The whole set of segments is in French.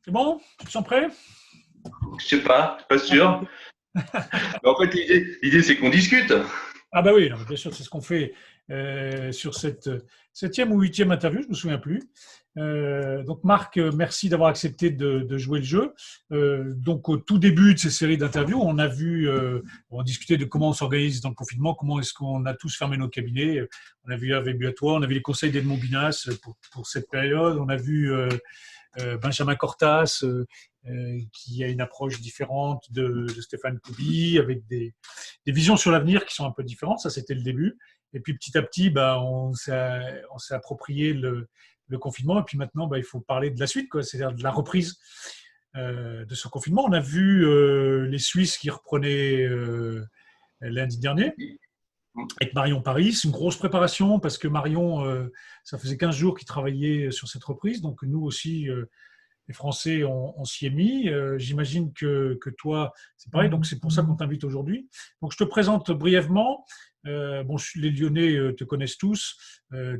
C'est bon? Tu te sens prêt? Je sais pas sûr. Mais en fait, l'idée c'est qu'on discute. Ah bah oui, non, mais bien sûr, c'est ce qu'on fait sur cette septième ou huitième interview, je ne me souviens plus. Donc Marc, merci d'avoir accepté de jouer le jeu. Donc au tout début de ces séries d'interviews, on discutait de comment on s'organise dans le confinement, comment est-ce qu'on a tous fermé nos cabinets. On a vu Hervé Buatois, on a vu les conseils d'Edmond Binas pour cette période, on a vu Benjamin Cortas, qui a une approche différente de Stéphane Koubi, avec des visions sur l'avenir qui sont un peu différentes. Ça, c'était le début. Et puis petit à petit, bah, on s'est approprié le confinement. Et puis maintenant, bah, il faut parler de la suite, quoi, c'est-à-dire de la reprise de ce confinement. On a vu les Suisses qui reprenaient lundi dernier avec Marion Paris. C'est une grosse préparation parce que Marion, ça faisait 15 jours qu'il travaillait sur cette reprise. Donc nous aussi, les Français, on s'y est mis. J'imagine que toi, c'est pareil, donc c'est pour ça qu'on t'invite aujourd'hui. Donc je te présente brièvement. Bon, les Lyonnais te connaissent tous.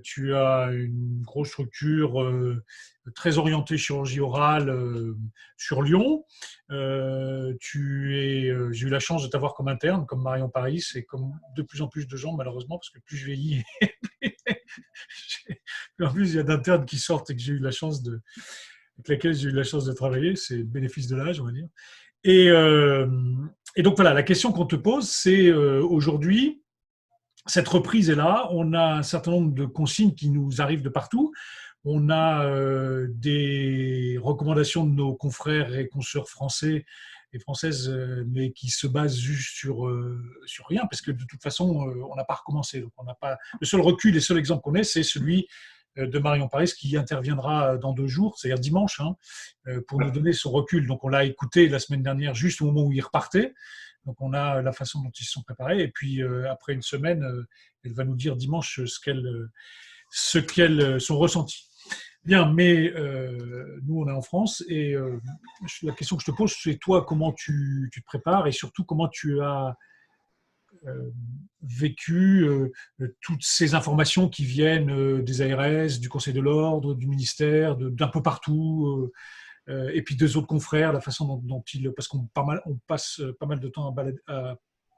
Tu as une grosse structure très orientée chirurgie orale sur Lyon. J'ai eu la chance de t'avoir comme interne, comme Marion Paris, et comme de plus en plus de gens, malheureusement, parce que plus je vieillis, en plus il y a d'internes qui sortent et que j'ai eu la chance avec laquelle j'ai eu la chance de travailler, c'est le bénéfice de l'âge, on va dire. Et, euh, et donc voilà, la question qu'on te pose, c'est aujourd'hui, cette reprise est là, on a un certain nombre de consignes qui nous arrivent de partout, on a des recommandations de nos confrères et consoeurs français et françaises, mais qui se basent juste sur rien, parce que de toute façon, on n'a pas recommencé. Donc on n'a pas... Le seul recul, les seuls exemples qu'on ait, c'est celui de Marion Paris qui interviendra dans 2 jours, c'est-à-dire dimanche, hein, pour nous donner son recul. Donc on l'a écouté la semaine dernière, juste au moment où il repartait. Donc on a la façon dont ils se sont préparés. Et puis après une semaine, elle va nous dire dimanche son ressenti. Bien, mais nous on est en France et la question que je te pose, c'est toi comment tu te prépares et surtout comment tu as vécu toutes ces informations qui viennent des ARS, du Conseil de l'Ordre, du ministère, d'un peu partout, et puis deux autres confrères, la façon dont ils, parce on passe pas mal de temps à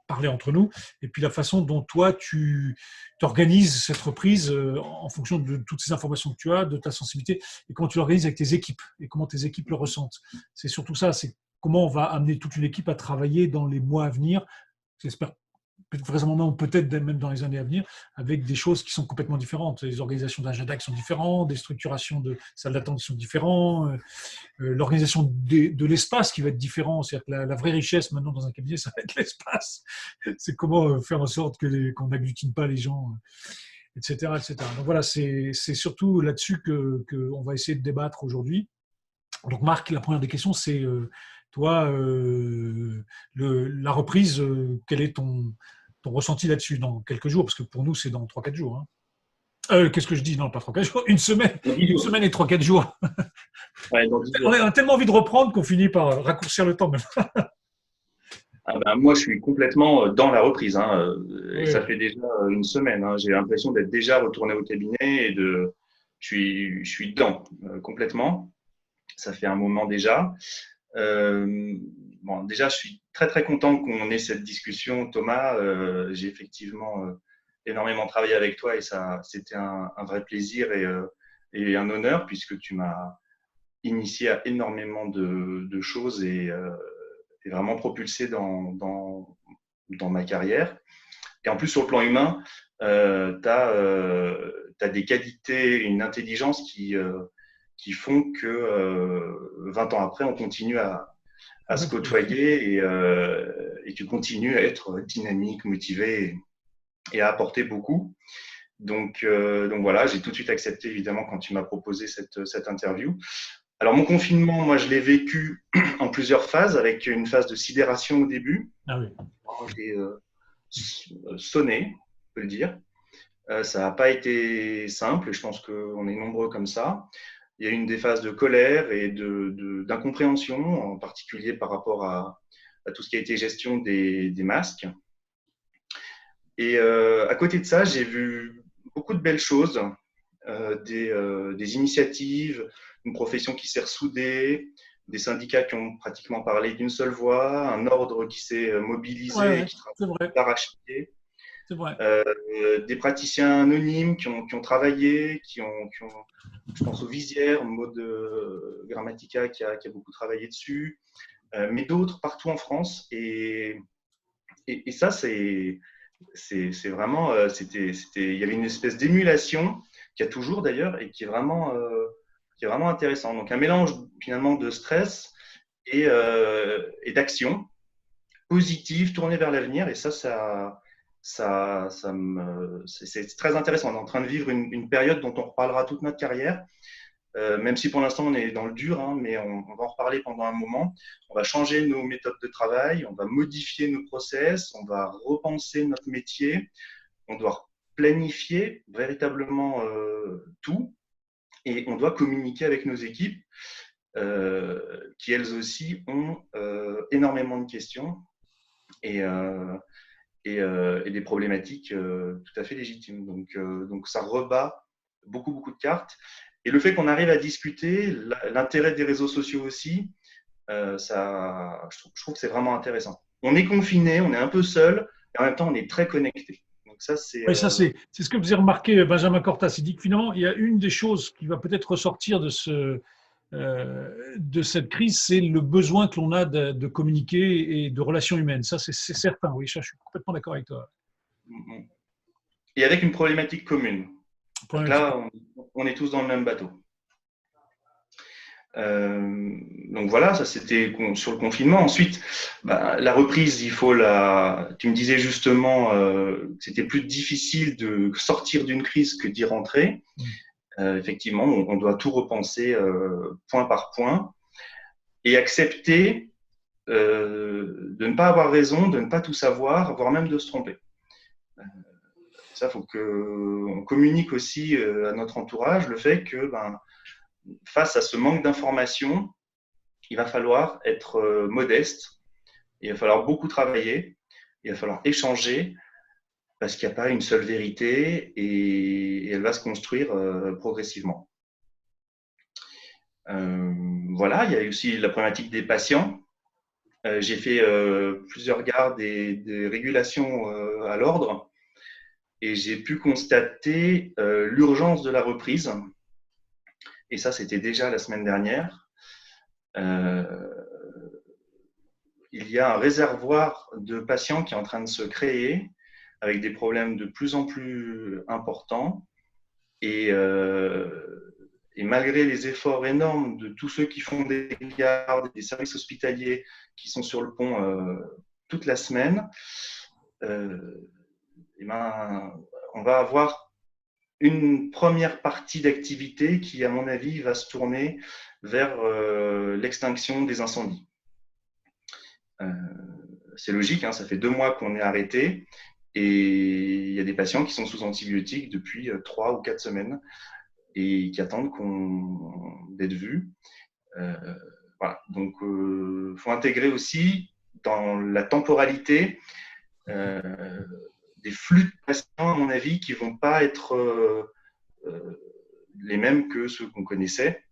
parler entre nous, et puis la façon dont toi tu organises cette reprise en fonction de toutes ces informations que tu as, de ta sensibilité, et comment tu l'organises avec tes équipes, et comment tes équipes le ressentent. C'est surtout ça, c'est comment on va amener toute une équipe à travailler dans les mois à venir. J'espère vraisemblablement peut-être même dans les années à venir, avec des choses qui sont complètement différentes. Les organisations d'agenda qui sont différentes, des structurations de salles d'attente qui sont différentes, l'organisation de l'espace qui va être différent. C'est-à-dire que la vraie richesse maintenant dans un cabinet, ça va être l'espace. C'est comment faire en sorte qu'on n'agglutine pas les gens, etc., etc. Donc voilà, c'est surtout là-dessus qu'on va essayer de débattre aujourd'hui. Donc Marc, la première des questions, c'est toi, la reprise, quel est ton ressenti là-dessus dans quelques jours? Parce que pour nous, c'est dans 3-4 jours. Hein. Qu'est-ce que je dis? Non, pas 3-4 jours, Dans 10 une jours. semaine et 3-4 jours. Ouais, dans 10 On jours. a tellement envie de reprendre qu'on finit par raccourcir le temps. Même. Ah ben, moi, je suis complètement dans la reprise. Hein, et Oui, ça oui. fait déjà une semaine. Hein, j'ai l'impression d'être déjà retourné au cabinet je suis dedans complètement. Ça fait un moment déjà. Euh, bon, déjà, je suis très très content qu'on ait cette discussion, Thomas. J'ai effectivement énormément travaillé avec toi et ça, c'était un vrai plaisir et un honneur puisque tu m'as initié à énormément de choses et vraiment propulsé dans ma carrière. Et en plus, sur le plan humain, tu as des qualités, une intelligence qui font que 20 ans après, on continue à se Oui. côtoyer et tu continues à être dynamique, motivé et à apporter beaucoup. Donc voilà, j'ai tout de suite accepté évidemment quand tu m'as proposé cette interview. Alors mon confinement, moi je l'ai vécu en plusieurs phases, avec une phase de sidération au début. Ah oui. J'ai sonné, on peut le dire. Ça n'a pas été simple et je pense qu'on est nombreux comme ça. Il y a eu une des phases de colère et d'incompréhension, en particulier par rapport à tout ce qui a été gestion des masques. Et à côté de ça, j'ai vu beaucoup de belles choses, des initiatives, une profession qui s'est ressoudée, des syndicats qui ont pratiquement parlé d'une seule voix, un ordre qui s'est mobilisé et Ouais, qui c'est travaille vrai, d'arrache-pied, c'est vrai. des praticiens anonymes qui ont travaillé, je pense au Visière, Maud Grammatica qui a beaucoup travaillé dessus, mais d'autres partout en France. Et ça, c'est vraiment, il y avait une espèce d'émulation qu'il y a toujours d'ailleurs et qui est vraiment intéressant. Donc un mélange finalement de stress et d'action positive tournée vers l'avenir. Et c'est très intéressant. On est en train de vivre une période dont on reparlera toute notre carrière. Même si pour l'instant on est dans le dur, hein, mais on va en reparler pendant un moment. On va changer nos méthodes de travail, on va modifier nos process, on va repenser notre métier, on doit planifier véritablement tout et on doit communiquer avec nos équipes qui elles aussi ont énormément de questions et, et des problématiques tout à fait légitimes. Donc ça rebat beaucoup de cartes. Et le fait qu'on arrive à discuter, l'intérêt des réseaux sociaux aussi, je trouve que c'est vraiment intéressant. On est confiné, on est un peu seul, et en même temps, on est très connecté. Donc ça, Oui, ça c'est ce que vous avez remarqué, Benjamin Cortas. Il dit que finalement, il y a une des choses qui va peut-être ressortir de cette crise, c'est le besoin que l'on a de communiquer et de relations humaines. Ça, c'est certain. Oui, ça, je suis complètement d'accord avec toi. et avec une problématique commune. Donc Problématique. là, on est tous dans le même bateau. Donc voilà, ça c'était sur le confinement. Ensuite, la reprise, tu me disais justement que c'était plus difficile de sortir d'une crise que d'y rentrer. Effectivement, on doit tout repenser point par point et accepter de ne pas avoir raison, de ne pas tout savoir, voire même de se tromper. Ça, il faut qu'on communique aussi à notre entourage le fait que face à ce manque d'informations, il va falloir être modeste, il va falloir beaucoup travailler, il va falloir échanger, parce qu'il n'y a pas une seule vérité et elle va se construire progressivement. Voilà, il y a aussi la problématique des patients. J'ai fait plusieurs gardes et des régulations à l'ordre et j'ai pu constater l'urgence de la reprise. Et ça, c'était déjà la semaine dernière. Il y a un réservoir de patients qui est en train de se créer avec des problèmes de plus en plus importants. Et malgré les efforts énormes de tous ceux qui font des gardes, des services hospitaliers qui sont sur le pont toute la semaine, on va avoir une première partie d'activité qui, à mon avis, va se tourner vers l'extinction des incendies. C'est logique, hein, ça fait 2 mois qu'on est arrêté et il y a des patients qui sont sous antibiotiques depuis 3 ou 4 semaines et qui attendent d'être vus. Voilà. Donc, il faut intégrer aussi dans la temporalité des flux de patients, à mon avis, qui ne vont pas être les mêmes que ceux qu'on connaissait,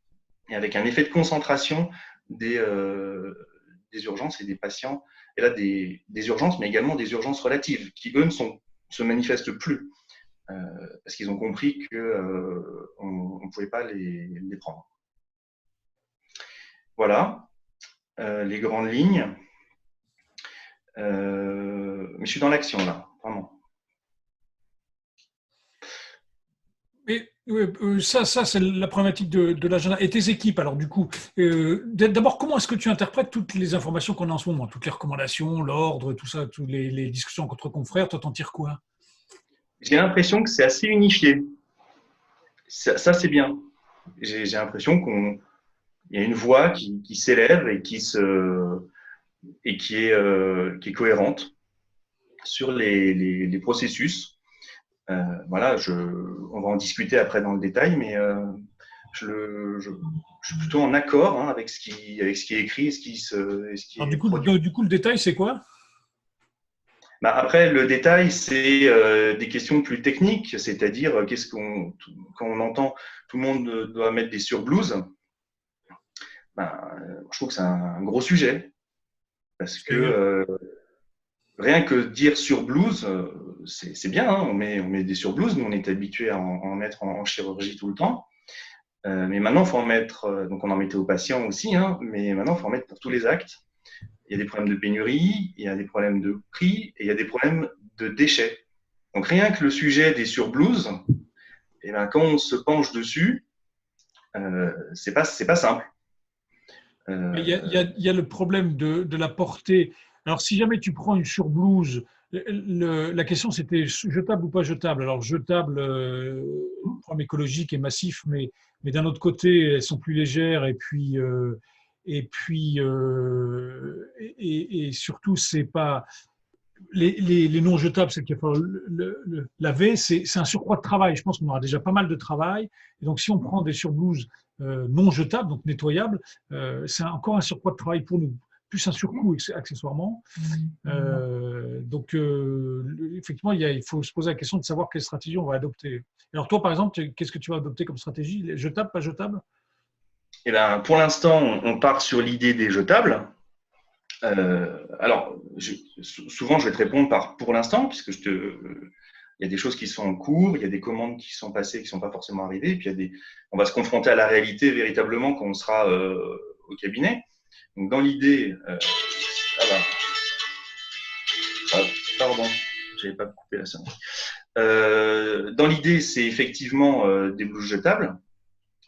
et avec un effet de concentration des urgences et des patients, et là des urgences, mais également des urgences relatives, qui eux se manifestent plus, parce qu'ils ont compris qu'on ne pouvait pas les prendre. Voilà les grandes lignes. Mais je suis dans l'action là, vraiment. Mais ça c'est la problématique de l'agenda. Et tes équipes, alors du coup, d'abord, comment est-ce que tu interprètes toutes les informations qu'on a en ce moment, toutes les recommandations, l'ordre, tout ça, toutes les discussions entre confrères, toi t'en tires quoi? J'ai l'impression que c'est assez unifié. Ça c'est bien. J'ai l'impression qu'il y a une voix qui s'élève et qui est cohérente sur les processus. Voilà, on va en discuter après dans le détail, mais je suis plutôt en accord avec ce qui est écrit et ce qui Alors est produit. du coup, le détail, c'est quoi? Après, le détail, c'est des questions plus techniques, c'est-à-dire quand on entend tout le monde doit mettre des surblouses. je trouve que c'est un gros sujet parce que C'est-à-dire, rien que dire surblouse, c'est bien, hein, on met des surblouses, nous on est habitué à en mettre en chirurgie tout le temps. Mais maintenant, il faut en mettre, donc on en mettait aux patients aussi, hein, mais maintenant, il faut en mettre pour tous les actes. Il y a des problèmes de pénurie, il y a des problèmes de prix et il y a des problèmes de déchets. Donc rien que le sujet des surblouses, et ben, quand on se penche dessus, c'est pas simple. il y a le problème de la portée. Alors, si jamais tu prends une surblouse, la question c'était jetable ou pas jetable. Alors, jetable, le problème écologique est massif, mais d'un autre côté, elles sont plus légères et surtout, c'est pas. Les non jetables, c'est qu'il faut le laver, c'est un surcroît de travail. Je pense qu'on aura déjà pas mal de travail. Et donc, si on prend des surblouses non jetables, donc nettoyables, c'est encore un surcroît de travail pour nous, plus un surcoût accessoirement. Effectivement, il faut se poser la question de savoir quelle stratégie on va adopter. Alors, toi, par exemple, qu'est-ce que tu vas adopter comme stratégie? Jetable, pas jetable? Et ben, pour l'instant, on part sur l'idée des jetables. Alors, souvent, je vais te répondre par pour l'instant, puisque il y a des choses qui sont en cours, il y a des commandes qui sont passées, qui ne sont pas forcément arrivées, et puis on va se confronter à la réalité véritablement quand on sera au cabinet. Donc, dans l'idée, pardon, je n'avais pas coupé la sonnerie. Dans l'idée, c'est effectivement des blouses jetables.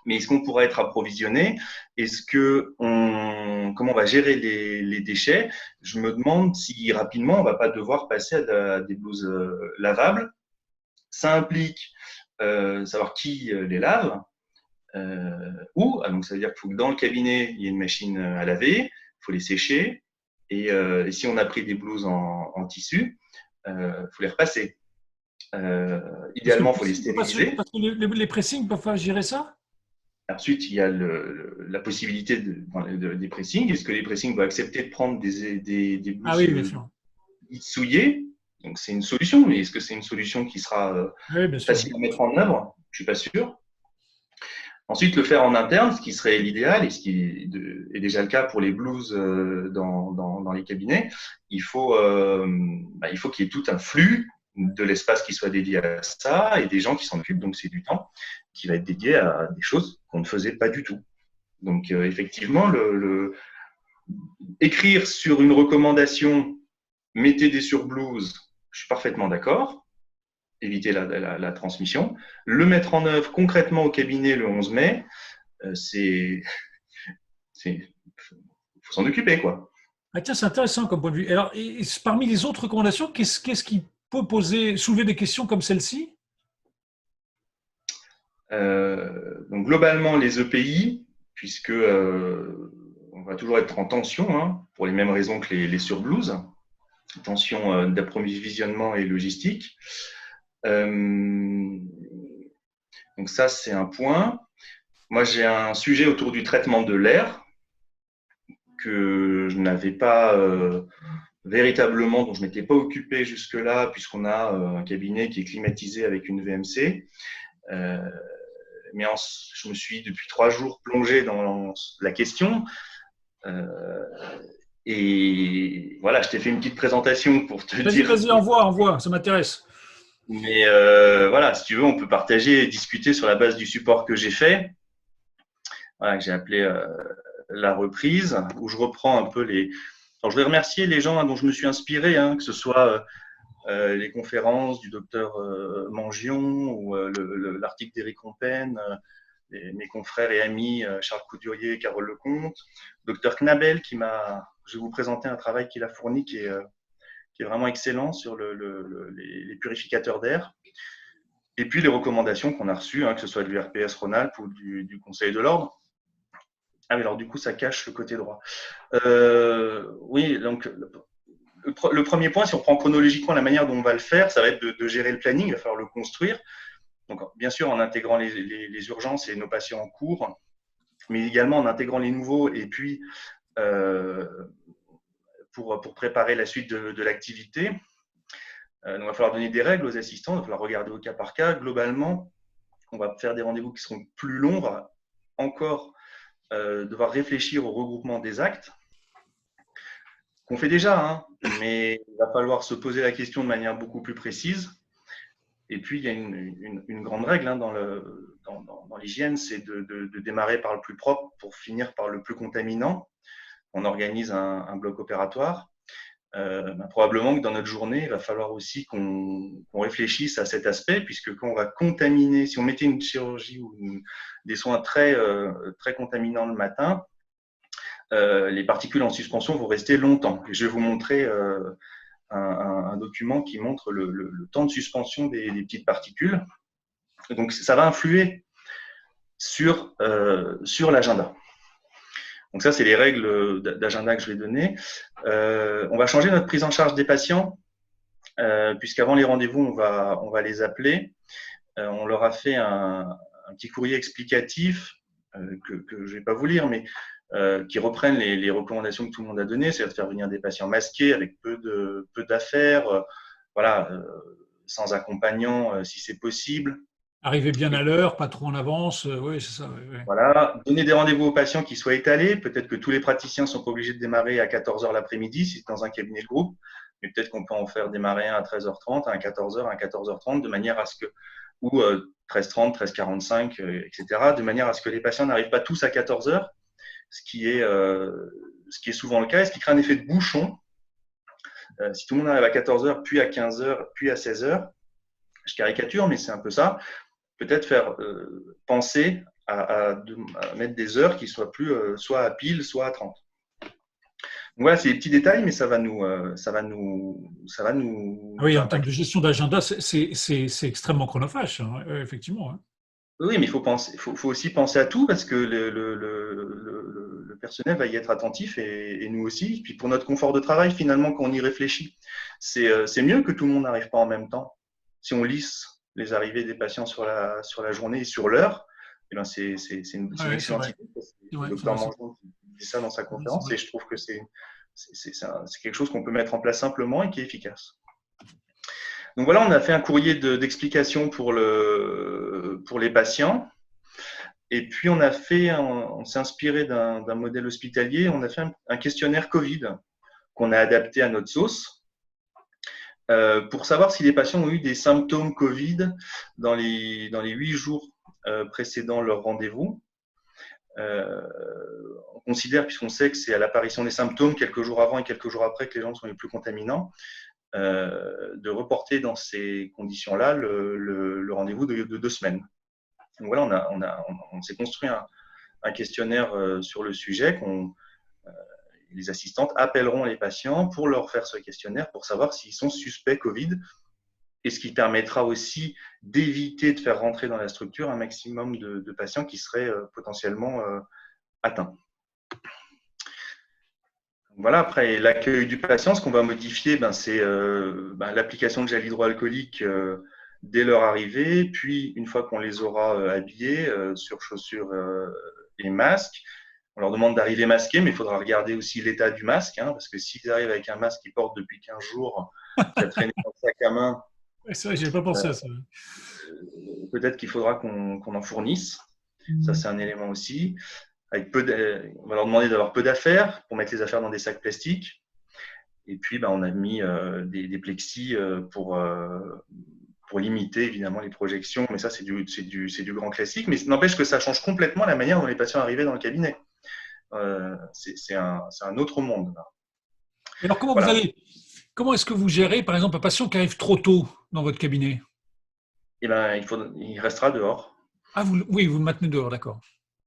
Mais est-ce qu'on pourra être approvisionné? Comment on va gérer les déchets? Je me demande si rapidement on ne va pas devoir passer à des blouses lavables. Ça implique savoir qui les lave. Donc ça veut dire qu'il faut que dans le cabinet, il y ait une machine à laver, il faut les sécher. Et si on a pris des blouses en tissu, faut les repasser. Idéalement, il faut les stériliser. Parce que les pressings peuvent pas gérer ça? Ensuite, il y a la possibilité des pressings. Est-ce que les pressings vont accepter de prendre des Ah oui, bien blouses sûr. souillées? Donc, c'est une solution, mais est-ce que c'est une solution qui sera Oui, bien sûr. facile à mettre en œuvre? Je ne suis pas sûr. Ensuite, le faire en interne, ce qui serait l'idéal, et ce qui est déjà le cas pour les blouses dans les cabinets, il faut qu'il y ait tout un flux de l'espace qui soit dédié à ça et des gens qui s'en occupent. Donc, c'est du temps qui va être dédié à des choses qu'on ne faisait pas du tout. Donc, effectivement, écrire sur une recommandation, mettez des surblouses, je suis parfaitement d'accord, éviter la transmission. Le mettre en œuvre concrètement au cabinet le 11 mai, il faut s'en occuper, quoi. Ah, tiens, c'est intéressant comme point de vue. Alors, parmi les autres recommandations, qu'est-ce qui peut soulever des questions comme celle-ci? Donc, globalement, les EPI, puisque on va toujours être en tension, hein, pour les mêmes raisons que les surblouses, tension d'approvisionnement et logistique. Donc ça, c'est un point. Moi, j'ai un sujet autour du traitement de l'air que je n'avais pas véritablement, dont je ne m'étais pas occupé jusque-là, puisqu'on a un cabinet qui est climatisé avec une VMC. Mais je me suis depuis 3 jours plongé dans la question. Et voilà, je t'ai fait une petite présentation pour te dire. Vas-y, envoie, ça m'intéresse. Mais voilà, si tu veux, on peut partager et discuter sur la base du support que j'ai fait. Voilà, que j'ai appelé la reprise, où je reprends un peu les. Alors, je vais remercier les gens dont je me suis inspiré, hein, que ce soit les conférences du docteur Mangion ou l'article d'Éric Compen, mes confrères et amis Charles Coudurier et Carole Lecomte, docteur Knabel je vais vous présenter un travail qu'il a fourni qui est vraiment excellent sur les purificateurs d'air. Et puis les recommandations qu'on a reçues, hein, que ce soit de l'URPS Rhône-Alpes ou du Conseil de l'Ordre. Ah mais alors du coup ça cache le côté droit. Oui, donc le premier point, si on prend chronologiquement la manière dont on va le faire, ça va être de gérer le planning, il va falloir le construire. Donc bien sûr en intégrant les urgences et nos patients en cours, mais également en intégrant les nouveaux et puis pour préparer la suite de l'activité. Donc, il va falloir donner des règles aux assistants, il va falloir regarder au cas par cas. Globalement, on va faire des rendez-vous qui seront plus longs, on va encore devoir réfléchir au regroupement des actes, qu'on fait déjà, hein, mais il va falloir se poser la question de manière beaucoup plus précise. Et puis, il y a une grande règle hein, dans l'hygiène, c'est de démarrer par le plus propre pour finir par le plus contaminant. On organise un bloc opératoire. Probablement que dans notre journée, il va falloir aussi qu'on réfléchisse à cet aspect, puisque quand on va contaminer, si on mettait une chirurgie ou des soins très contaminants le matin, les particules en suspension vont rester longtemps. Et je vais vous montrer un document qui montre le temps de suspension des petites particules. Donc, ça va influer sur l'agenda. Donc ça, c'est les règles d'agenda que je vais donner. On va changer notre prise en charge des patients, puisqu'avant les rendez-vous, on va les appeler. On leur a fait un petit courrier explicatif que je ne vais pas vous lire, mais qui reprennent les recommandations que tout le monde a données, c'est-à-dire de faire venir des patients masqués avec peu d'affaires, voilà, sans accompagnant si c'est possible. Arriver bien à l'heure, pas trop en avance, oui, c'est ça. Oui. Voilà, donner des rendez-vous aux patients qui soient étalés. Peut-être que tous les praticiens ne sont pas obligés de démarrer à 14h l'après-midi si c'est dans un cabinet de groupe, mais peut-être qu'on peut en faire démarrer un à 13h30, un à 14h, un à 14h30, de manière à ce que, ou 13h30, 13h45, etc., de manière à ce que les patients n'arrivent pas tous à 14h, ce qui est souvent le cas et ce qui crée un effet de bouchon. Si tout le monde arrive à 14h, puis à 15h, puis à 16h, je caricature, mais c'est un peu ça, peut-être faire penser à mettre des heures qui soient plus soit à pile, soit à 30. Donc voilà, c'est des petits détails, mais ça va nous. Oui, en termes de gestion d'agenda, c'est extrêmement chronophage, hein, effectivement. Hein. Oui, mais faut aussi penser à tout parce que le personnel va y être attentif et nous aussi. Puis pour notre confort de travail, finalement, quand on y réfléchit, c'est mieux que tout le monde n'arrive pas en même temps. Si on lisse les arrivées des patients sur la journée et sur l'heure, eh ben c'est une excellente idée. C'est le docteur Mangeon qui dit ça dans sa conférence et je trouve que c'est quelque chose qu'on peut mettre en place simplement et qui est efficace. Donc voilà, on a fait un courrier d'explication pour les patients. Et puis on s'est inspiré d'un modèle hospitalier. On a fait un questionnaire Covid qu'on a adapté à notre sauce pour savoir si les patients ont eu des symptômes Covid dans les 8 jours précédant leur rendez-vous. On considère, puisqu'on sait que c'est à l'apparition des symptômes quelques jours avant et quelques jours après que les gens sont les plus contaminants, de reporter dans ces conditions-là le rendez-vous de 2 semaines. Donc voilà, on s'est construit un questionnaire sur le sujet. Les assistantes appelleront les patients pour leur faire ce questionnaire pour savoir s'ils sont suspects Covid, et ce qui permettra aussi d'éviter de faire rentrer dans la structure un maximum de patients qui seraient potentiellement atteints. Voilà, après l'accueil du patient, ce qu'on va modifier, c'est l'application de gel hydroalcoolique dès leur arrivée, puis une fois qu'on les aura habillés sur chaussures et masques, on leur demande d'arriver masqués, mais il faudra regarder aussi l'état du masque, hein, parce que s'ils arrivent avec un masque qu'ils portent depuis 15 jours, qui a traîné dans le sac à main, c'est vrai, je n'ai pas pensé à ça. Peut-être qu'il faudra qu'on en fournisse. Ça, c'est un élément aussi. On va leur demander d'avoir peu d'affaires pour mettre les affaires dans des sacs plastiques. Et puis, on a mis des plexis pour limiter évidemment les projections. Mais ça, c'est du grand classique. Mais ça n'empêche que ça change complètement la manière dont les patients arrivaient dans le cabinet. C'est un autre monde. Alors, comment est-ce que vous gérez, par exemple, un patient qui arrive trop tôt dans votre cabinet? Eh ben, il restera dehors. Ah, oui, vous le maintenez dehors, d'accord.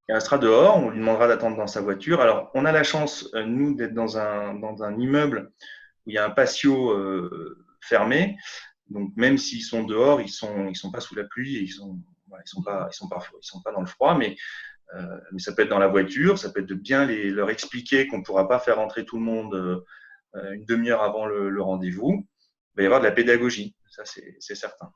Il restera dehors, on lui demandera d'attendre dans sa voiture. Alors, on a la chance, nous, d'être dans un immeuble où il y a un patio fermé. Donc, même s'ils sont dehors, ils sont pas sous la pluie et ils sont pas dans le froid, mais ça peut être dans la voiture, ça peut être de bien leur expliquer qu'on ne pourra pas faire entrer tout le monde une demi-heure avant le rendez-vous. Il va y avoir de la pédagogie, ça c'est certain.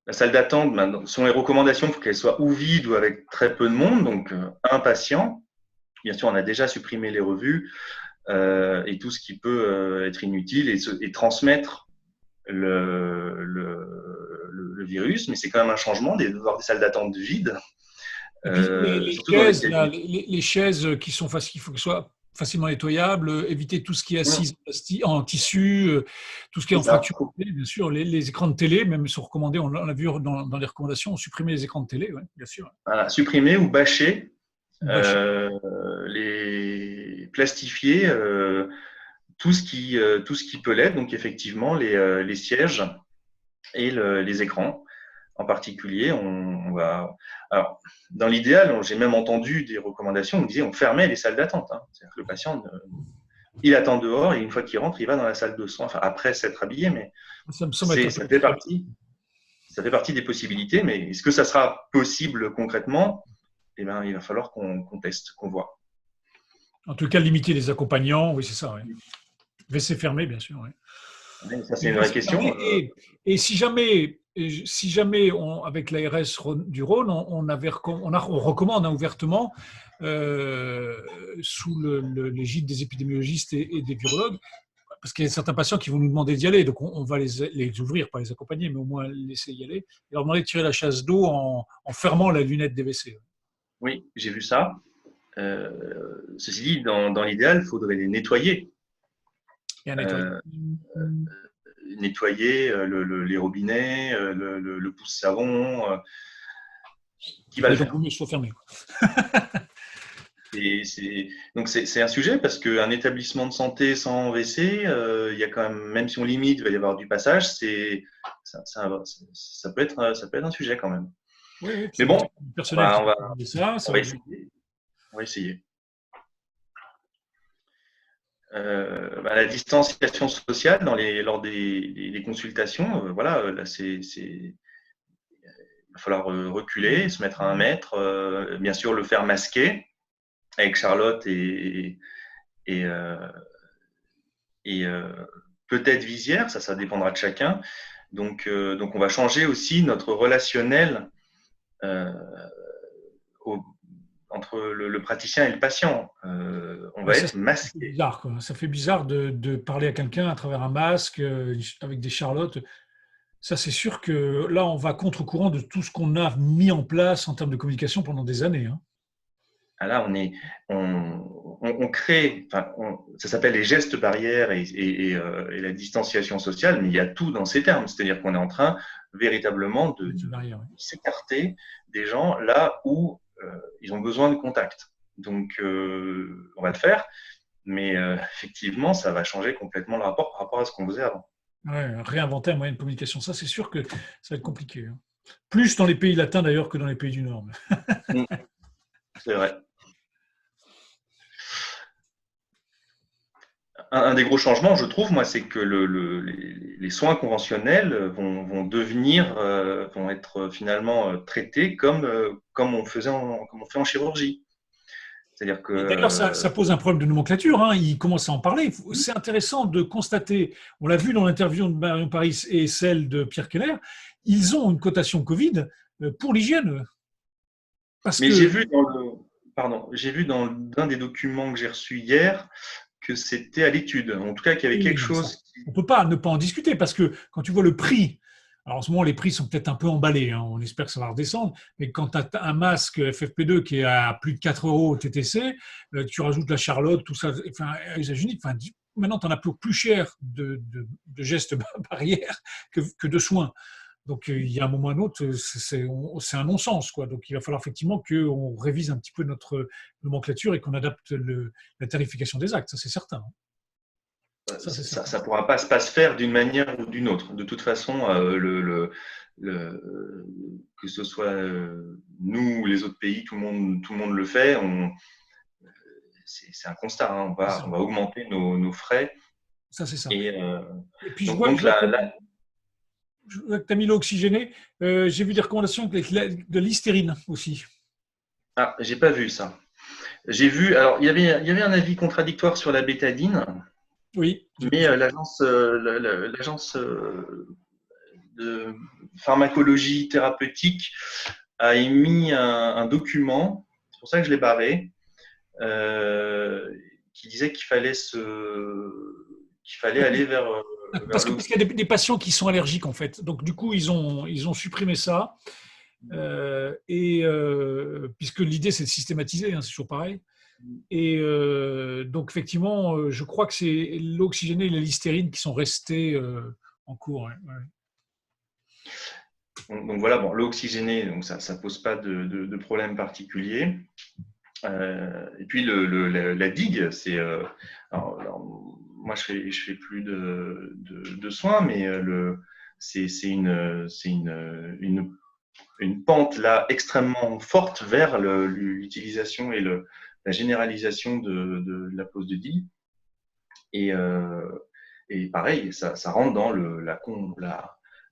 La salle d'attente, selon les recommandations, il faut qu'elle soit ou vide ou avec très peu de monde, donc un patient. Bien sûr, on a déjà supprimé les revues et tout ce qui peut être inutile et transmettre le virus, mais c'est quand même un changement de voir des salles d'attente vides. Et puis les surtout dans les chaises, là, cabinets. les chaises qui sont il faut qu'elles soient facilement nettoyables, éviter tout ce qui est assise en tissu, tout ce qui est C'est en ça. fracture. Bien sûr, les écrans de télé, même sont recommandés, on l'a vu dans les recommandations, on supprimait les écrans de télé, ouais, bien sûr. Voilà, supprimer ou bâcher, Bâcher. les plastifier, tout ce qui peut l'être. Donc effectivement, les sièges et les écrans. En particulier, on va. Alors, dans l'idéal, j'ai même entendu des recommandations. On disait on fermait les salles d'attente. Hein. C'est-à-dire que le patient, il attend dehors et une fois qu'il rentre, il va dans la salle de soins. Enfin, après s'être habillé, mais Ça me semble être un ça peu fait extrême. partie. Ça fait partie des possibilités. Mais est-ce que ça sera possible concrètement? Eh ben, il va falloir qu'on teste, qu'on voit. En tout cas, limiter les accompagnants, oui, c'est ça. Ouais. WC fermé, bien sûr. Ouais. Ça, c'est Les une vraie WC question. fermés. Et si jamais avec l'ARS du Rhône, on recommande ouvertement, sous l'égide des épidémiologistes et des virologues, parce qu'il y a certains patients qui vont nous demander d'y aller, donc on va les ouvrir, pas les accompagner, mais au moins laisser y aller, et leur demander de tirer la chasse d'eau en fermant la lunette des WC. Oui, j'ai vu ça. Ceci dit, dans l'idéal, il faudrait les nettoyer. Et un nettoyage. Euh, nettoyer les robinets, le pousse-savon. Qui va le Oui, donc faire? vaut mieux soit fermé. Donc c'est un sujet parce qu'un établissement de santé sans WC, il y a quand même si on limite, il va y avoir du passage, ça peut être un sujet quand même. Oui, oui, Mais ça va bon, être du personnel qui va faire ça, on ça va va être. essayer. On va essayer. La distanciation sociale lors des consultations, voilà, là il va falloir reculer, se mettre à 1 mètre, bien sûr le faire masquer avec Charlotte et, peut-être visière, ça dépendra de chacun. Donc on va changer aussi notre relationnel euh, au, entre le praticien et le patient. On Ouais, va ça, être ça fait masqué. bizarre, quoi. Ça fait bizarre de parler à quelqu'un à travers un masque, avec des charlottes. Ça, c'est sûr que là, on va contre-courant de tout ce qu'on a mis en place en termes de communication pendant des années. Hein. Ah, là, on crée, enfin, ça s'appelle les gestes barrières et la distanciation sociale, mais il y a tout dans ces termes. C'est-à-dire qu'on est en train véritablement C'est une barrière, ouais. de s'écarter des gens là où ils ont besoin de contact. Donc, on va le faire, mais effectivement, ça va changer complètement le rapport par rapport à ce qu'on faisait avant. Ouais, réinventer un moyen de communication, ça, c'est sûr que ça va être compliqué. Hein. Plus dans les pays latins d'ailleurs que dans les pays du Nord. Mm, c'est vrai. Un des gros changements, je trouve, moi, c'est que les soins conventionnels vont être finalement traités comme on fait en chirurgie. C'est-à-dire que Et d'ailleurs, ça pose un problème de nomenclature. Hein. Ils commencent à en parler. C'est intéressant de constater, on l'a vu dans l'interview de Marion Paris et celle de Pierre Keller, ils ont une cotation Covid pour l'hygiène. Parce mais que j'ai vu dans l'un des documents que j'ai reçus hier que c'était à l'étude. En tout cas, qu'il y avait quelque oui, ça, chose. on ne peut pas ne pas en discuter parce que quand tu vois le prix, alors en ce moment les prix sont peut-être un peu emballés, hein, on espère que ça va redescendre, mais quand tu as un masque FFP2 qui est à plus de 4 euros au TTC, tu rajoutes la Charlotte, tout ça, enfin, usage unique, enfin, maintenant tu en as pour plus cher de gestes barrières que de soins. Donc il y a un moment ou un autre, c'est un non-sens, quoi. Donc il va falloir effectivement qu'on révise un petit peu notre nomenclature et qu'on adapte la tarification des actes, ça c'est certain. Ça, c'est certain. Ça pourra pas se faire d'une manière ou d'une autre. De toute façon, que ce soit nous ou les autres pays, tout le monde le fait. C'est un constat. Hein. On va augmenter nos frais. Ça, c'est ça. Et Et puis, donc je vois que là, tu as mis l'eau oxygénée. J'ai vu des recommandations avec de l'hystérine aussi. ah, j'ai pas vu ça. J'ai vu. Alors, il y avait un avis contradictoire sur la bétadine, Oui. mais l'agence de pharmacologie thérapeutique a émis un document, c'est pour ça que je l'ai barré, qui disait qu'il fallait aller vers Parce l'eau. qu'il y a des patients qui sont allergiques, en fait. Donc, du coup, ils ont supprimé ça. Puisque l'idée, c'est de systématiser, hein, c'est toujours pareil. Et donc, effectivement, je crois que c'est l'oxygéné et la listérine qui sont restés en cours. Ouais, ouais. Donc voilà, bon, l'eau oxygénée, donc ça ne pose pas de problème particulier. Et puis la digue, c'est alors, moi je fais plus de soins, mais c'est une pente là extrêmement forte vers l'utilisation et la généralisation de la pose de digue. Et pareil, ça rentre dans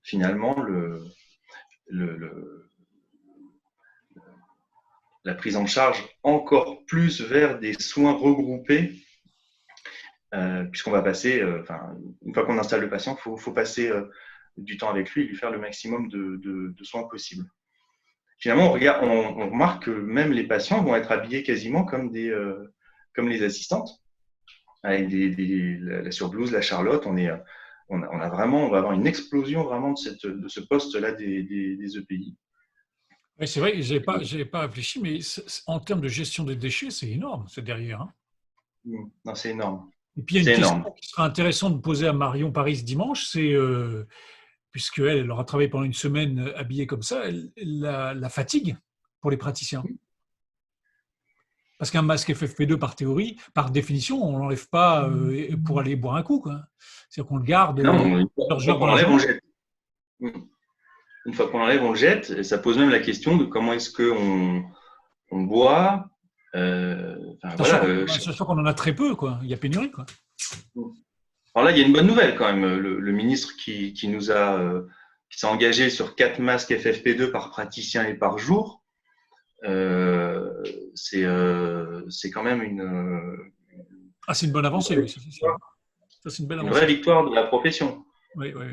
finalement le la prise en charge encore plus vers des soins regroupés, puisqu'on va passer, une fois qu'on installe le patient, il faut passer du temps avec lui et lui faire le maximum de soins possibles. Finalement, on remarque que même les patients vont être habillés quasiment comme les assistantes, avec la surblouse, la charlotte. On va avoir une explosion vraiment de ce poste-là des EPI. Oui, c'est vrai que j'ai pas réfléchi, mais en termes de gestion des déchets, c'est énorme, c'est derrière. Hein. Non, c'est énorme. Et puis il y a une C'est question énorme. qui sera intéressante de poser à Marion Paris dimanche, c'est puisqu'elle elle aura travaillé pendant une semaine habillée comme ça, la fatigue pour les praticiens. Parce qu'un masque FFP2, par théorie, par définition, on ne l'enlève pas pour aller boire un coup, quoi. C'est-à-dire qu'on le garde Non, plusieurs une heures fois qu'on dans la l'enlève, on journée. le jette. Une fois qu'on l'enlève, on le jette. Et ça pose même la question de comment est-ce qu'on boit. Sachant qu'on en a très peu, quoi. Il y a pénurie, quoi. Alors là, il y a une bonne nouvelle quand même. Le ministre qui s'est engagé sur 4 masques FFP2 par praticien et par jour, c'est quand même Ah, c'est une bonne avancée, oui, ça c'est sûr. Ça, c'est une belle une vraie avancée. victoire de la profession. Oui, oui.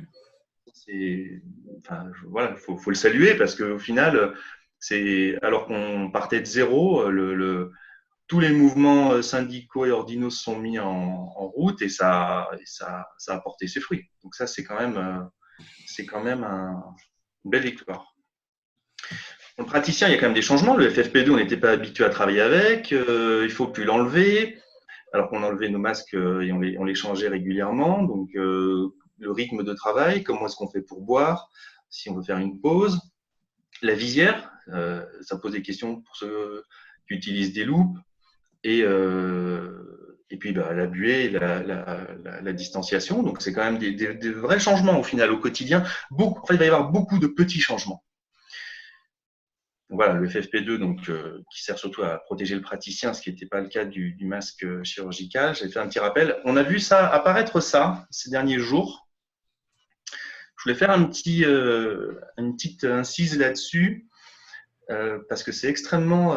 Voilà, faut le saluer parce qu'au final, alors qu'on partait de zéro, tous les mouvements syndicaux et ordinaux se sont mis en route et ça a porté ses fruits. Donc ça, c'est quand même une belle victoire. Pour le praticien, il y a quand même des changements. Le FFP2, on n'était pas habitué à travailler avec. Il ne faut plus l'enlever, alors qu'on enlevait nos masques et on les changeait régulièrement. Donc le rythme de travail, comment est-ce qu'on fait pour boire, si on veut faire une pause. La visière, ça pose des questions pour ceux qui utilisent des loupes. Et puis la buée, la distanciation. Donc c'est quand même des vrais changements au final, au quotidien. En fait, il va y avoir beaucoup de petits changements. Donc, voilà, le FFP2 qui sert surtout à protéger le praticien, ce qui n'était pas le cas du masque chirurgical. J'ai fait un petit rappel. On a vu ça apparaître ces derniers jours. Je voulais faire une petite incise là-dessus. Parce que c'est extrêmement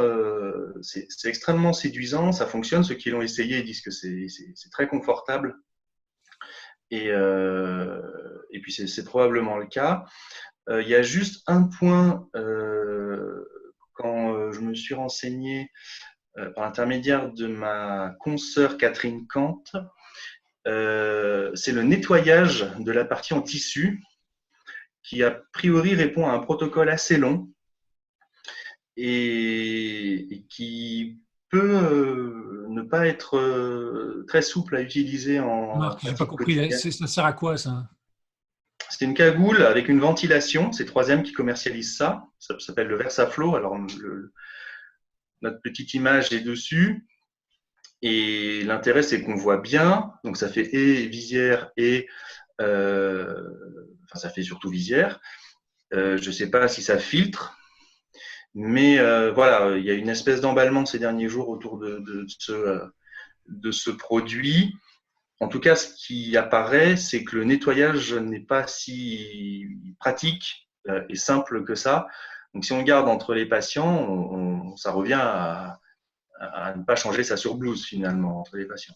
séduisant, ça fonctionne. Ceux qui l'ont essayé disent que c'est très confortable. Et puis c'est probablement le cas. Il y a juste un point, quand je me suis renseigné par l'intermédiaire de ma consoeur Catherine Kant, c'est le nettoyage de la partie en tissu qui a priori répond à un protocole assez long et qui peut ne pas être très souple à utiliser en Marc, j'ai pas pratique compris. quotidienne. Ça sert à quoi, ça? C'est une cagoule avec une ventilation. C'est 3M qui commercialise ça. Ça s'appelle le VersaFlow. Alors, notre petite image est dessus. Et l'intérêt, c'est qu'on voit bien. Donc, ça fait et visière et… ça fait surtout visière. Je ne sais pas si ça filtre. Mais voilà, il y a une espèce d'emballement ces derniers jours autour de ce produit. En tout cas, ce qui apparaît, c'est que le nettoyage n'est pas si pratique et simple que ça. Donc, si on garde entre les patients, ça revient à ne pas changer sa surblouse finalement entre les patients.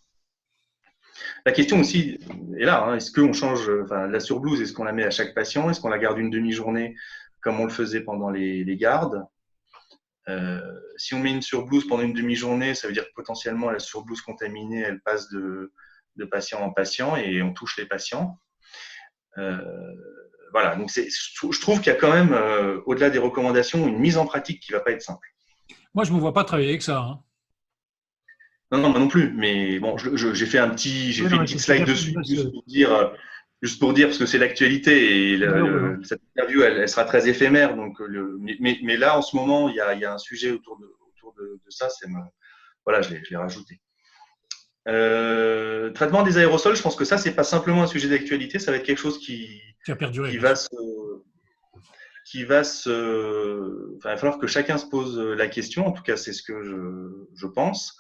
La question aussi est là, hein, est-ce qu'on change la surblouse, est-ce qu'on la met à chaque patient, est-ce qu'on la garde une demi-journée comme on le faisait pendant les gardes? Si on met une surblouse pendant une demi-journée, ça veut dire que potentiellement la surblouse contaminée, elle passe de patient en patient et on touche les patients. voilà, donc je trouve qu'il y a quand même, au-delà des recommandations, une mise en pratique qui ne va pas être simple. Moi, je ne me vois pas travailler avec ça. Hein. Non, non, moi non plus, mais bon, j'ai fait Oui, fait non, une mais petite c'est tout slide à fait. dessus, juste pour dire, parce que c'est l'actualité et Malheureux. Hein. cette interview, elle sera très éphémère. Donc, mais là, en ce moment, il y a un sujet autour de ça. Voilà, je l'ai rajouté. Traitement des aérosols, je pense que ça, c'est pas simplement un sujet d'actualité, ça va être quelque chose qui a perduré, va se, enfin, il va falloir que chacun se pose la question. En tout cas, c'est ce que je pense.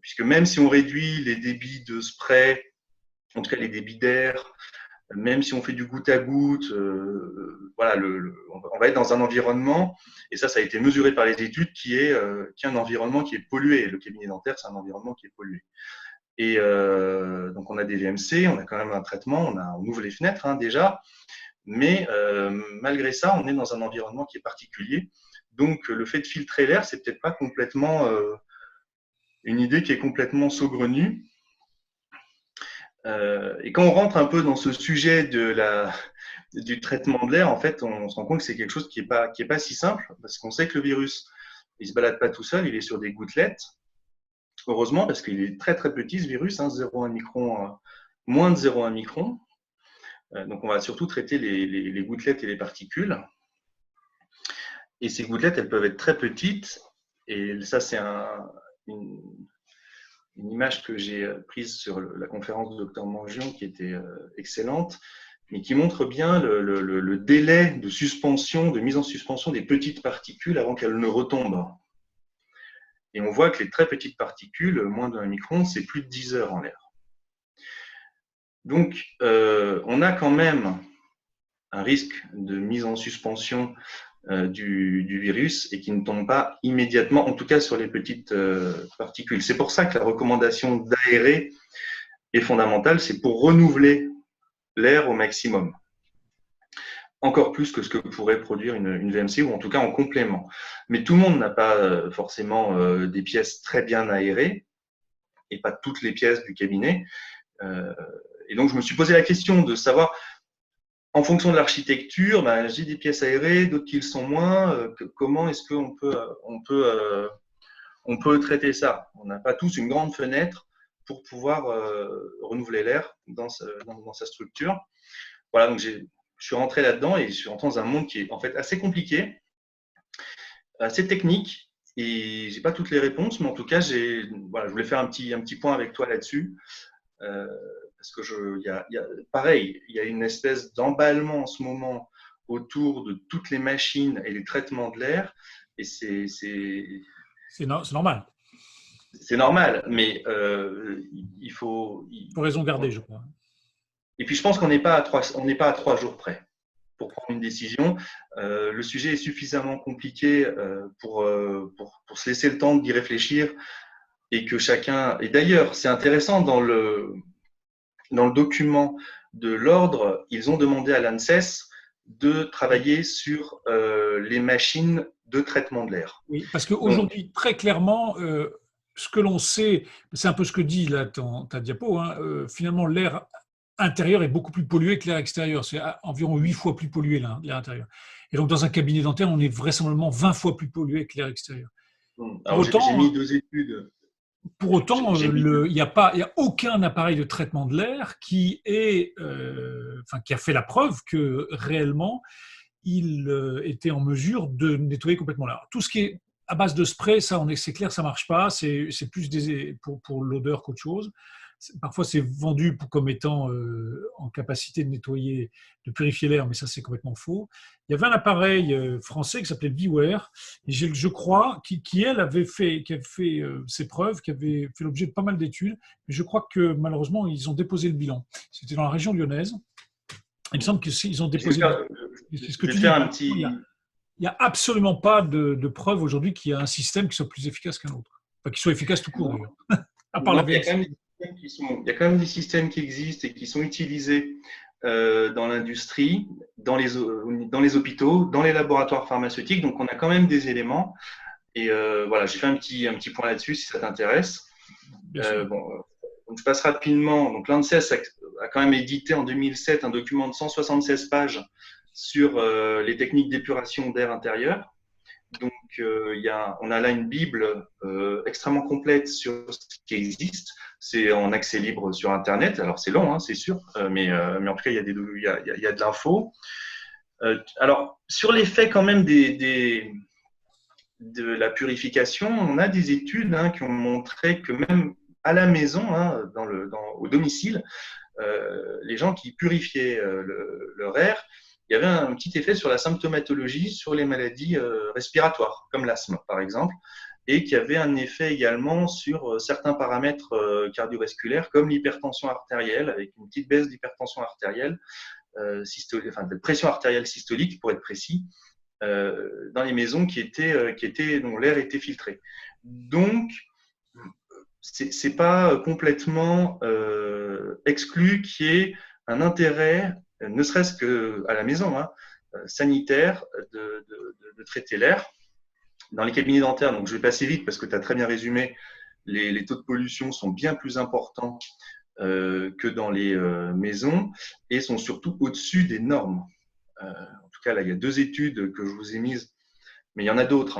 Puisque même si on réduit les débits de spray, en tout cas les débits d'air, même si on fait du goutte à goutte, voilà, on va être dans un environnement, et ça a été mesuré par les études, qui est un environnement qui est pollué. Le cabinet dentaire, c'est un environnement qui est pollué. Et donc on a des VMC, on a quand même un traitement, on ouvre les fenêtres hein, déjà, mais malgré ça, on est dans un environnement qui est particulier. Donc le fait de filtrer l'air, c'est peut-être pas complètement une idée qui est complètement saugrenue. Et quand on rentre un peu dans ce sujet du traitement de l'air, en fait, on se rend compte que c'est quelque chose qui est pas si simple, parce qu'on sait que le virus, il se balade pas tout seul, il est sur des gouttelettes. Heureusement, parce qu'il est très très petit ce virus, hein, 0,1 micron, moins de 0,1 micron. Donc on va surtout traiter les gouttelettes et les particules. Et ces gouttelettes, elles peuvent être très petites. Et ça, c'est une image que j'ai prise sur la conférence de Dr Mangion qui était excellente, mais qui montre bien le délai de suspension, de mise en suspension des petites particules avant qu'elles ne retombent. Et on voit que les très petites particules, moins d'1 micron, c'est plus de 10 heures en l'air. Donc, on a quand même un risque de mise en suspension du virus et qui ne tombe pas immédiatement, en tout cas sur les petites particules. C'est pour ça que la recommandation d'aérer est fondamentale, c'est pour renouveler l'air au maximum. Encore plus que ce que pourrait produire une VMC, ou en tout cas en complément. Mais tout le monde n'a pas forcément des pièces très bien aérées, et pas toutes les pièces du cabinet. Et donc, je me suis posé la question de savoir, en fonction de l'architecture, j'ai des pièces aérées, d'autres qui le sont moins. Comment est-ce qu'on peut traiter ça? On n'a pas tous une grande fenêtre pour pouvoir renouveler l'air dans sa structure. Voilà, donc je suis rentré là-dedans et je suis rentré dans un monde qui est en fait assez compliqué, assez technique, et j'ai pas toutes les réponses, mais en tout cas, je voulais faire un petit point avec toi là-dessus. Parce que pareil, il y a une espèce d'emballement en ce moment autour de toutes les machines et les traitements de l'air, et c'est normal. C'est normal, mais il faut raison garder, je crois. Et puis je pense qu'on n'est pas à 3 jours près pour prendre une décision. Le sujet est suffisamment compliqué pour se laisser le temps d'y réfléchir, et que chacun. Et d'ailleurs, c'est intéressant, dans le document de l'ordre, ils ont demandé à l'ANSES de travailler sur les machines de traitement de l'air. Oui, parce qu'aujourd'hui, très clairement, ce que l'on sait, c'est un peu ce que dit là ta diapo, hein, finalement, l'air intérieur est beaucoup plus pollué que l'air extérieur. C'est environ 8 fois plus pollué l'air intérieur. Et donc, dans un cabinet dentaire, on est vraisemblablement 20 fois plus pollué que l'air extérieur. Alors, j'ai mis 2 études. Pour autant, il n'y a aucun appareil de traitement de l'air qui a fait la preuve que réellement il était en mesure de nettoyer complètement l'air. Tout ce qui est à base de spray, ça, c'est clair, ça marche pas. C'est plus pour l'odeur qu'autre chose. Parfois, c'est vendu comme étant en capacité de nettoyer, de purifier l'air, mais ça, c'est complètement faux. Il y avait un appareil français qui s'appelait Beware, et je crois, qui avait fait ses preuves, qui avait fait l'objet de pas mal d'études, mais je crois que malheureusement, ils ont déposé le bilan. C'était dans la région lyonnaise. Il me semble qu'ils ont déposé. C'est ce que tu dis. Il n'y a absolument pas de preuve aujourd'hui qu'il y a un système qui soit plus efficace qu'un autre. Enfin, qui soit efficace tout court, d'ailleurs. À part la VMC. Il y a quand même des systèmes qui existent et qui sont utilisés dans l'industrie, dans les hôpitaux, dans les laboratoires pharmaceutiques. Donc, on a quand même des éléments. Et voilà, j'ai fait un petit point là-dessus, si ça t'intéresse. Donc, je passe rapidement. Donc, l'ANSES a quand même édité en 2007 un document de 176 pages sur les techniques d'épuration d'air intérieur. Donc, on a là une bible extrêmement complète sur ce qui existe. C'est en accès libre sur Internet. Alors, c'est long, hein, c'est sûr, mais en tout cas, il y a de l'info. Alors, sur l'effet quand même de la purification, on a des études qui ont montré que même à la maison, au domicile, les gens qui purifiaient leur air, il y avait un petit effet sur la symptomatologie, sur les maladies respiratoires, comme l'asthme par exemple, et qui avait un effet également sur certains paramètres cardiovasculaires, comme l'hypertension artérielle, avec une petite baisse d'hypertension artérielle, de pression artérielle systolique pour être précis, dans les maisons dont l'air était filtré. Donc, c'est pas complètement exclu qu'il y ait un intérêt, ne serait-ce qu'à la maison, sanitaire, de traiter l'air. Dans les cabinets dentaires, donc je vais passer vite parce que tu as très bien résumé, les taux de pollution sont bien plus importants que dans les maisons et sont surtout au-dessus des normes. En tout cas, là, il y a 2 études que je vous ai mises, mais il y en a d'autres.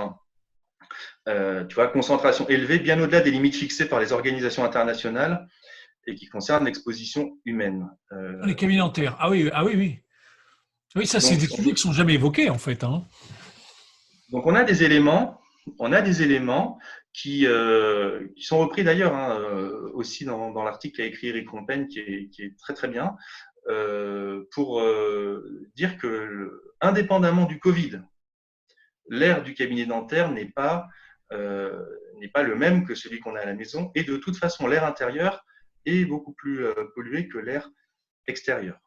Tu vois, concentration élevée, bien au-delà des limites fixées par les organisations internationales et qui concernent l'exposition humaine. Les cabinets dentaires. Ah oui, ah oui, oui. Oui, ça, c'est des sujets qui ne sont jamais évoqués, en fait. Donc, on a des éléments qui sont repris d'ailleurs aussi dans l'article qu'a écrit Eric Compen, qui est très très bien, pour dire que, indépendamment du Covid, l'air du cabinet dentaire n'est pas le même que celui qu'on a à la maison. Et de toute façon, l'air intérieur est beaucoup plus pollué que l'air extérieur.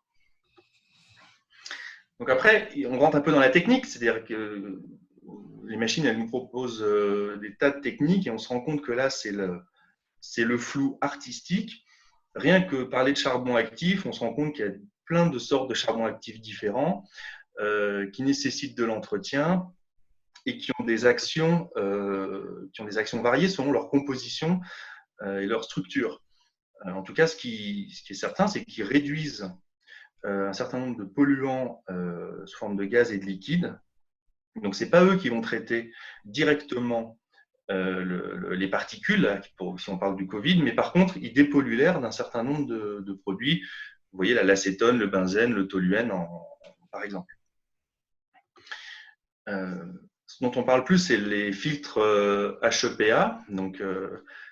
Donc après, on rentre un peu dans la technique, c'est-à-dire que les machines, elles nous proposent des tas de techniques et on se rend compte que là, c'est le flou artistique. Rien que parler de charbon actif, on se rend compte qu'il y a plein de sortes de charbon actifs différents qui nécessitent de l'entretien et qui ont des actions variées selon leur composition et leur structure. En tout cas, ce qui est certain, c'est qu'ils réduisent un certain nombre de polluants sous forme de gaz et de liquide. Donc, ce n'est pas eux qui vont traiter directement les particules, si on parle du Covid, mais par contre, ils dépolluent l'air d'un certain nombre de produits. Vous voyez, l'acétone, le benzène, le toluène, par exemple. Ce dont on parle plus, c'est les filtres HEPA,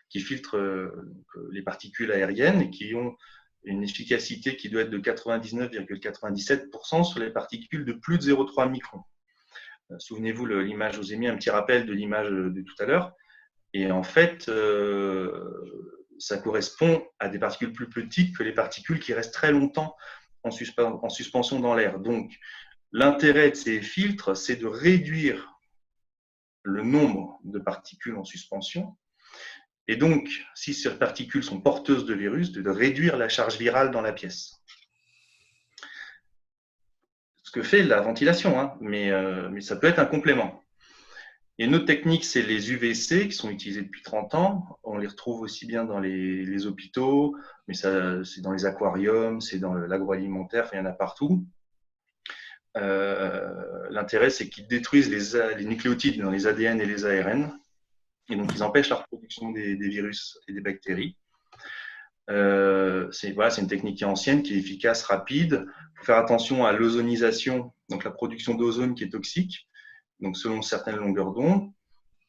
qui filtrent les particules aériennes et qui ont une efficacité qui doit être de 99,97% sur les particules de plus de 0,3 microns. Souvenez-vous, l'image, je vous ai mis un petit rappel de l'image de tout à l'heure. Et en fait, ça correspond à des particules plus petites que les particules qui restent très longtemps en suspension dans l'air. Donc, l'intérêt de ces filtres, c'est de réduire le nombre de particules en suspension. Et donc, si ces particules sont porteuses de virus, de réduire la charge virale dans la pièce. Ce que fait la ventilation, mais ça peut être un complément. Et une autre technique, c'est les UVC qui sont utilisés depuis 30 ans. On les retrouve aussi bien dans les hôpitaux, mais c'est dans les aquariums, c'est dans l'agroalimentaire, il y en a partout. L'intérêt, c'est qu'ils détruisent les nucléotides dans les ADN et les ARN. Et donc, ils empêchent la reproduction des virus et des bactéries. C'est une technique qui est ancienne, qui est efficace, rapide. Il faut faire attention à l'ozonisation, donc la production d'ozone qui est toxique, donc selon certaines longueurs d'onde.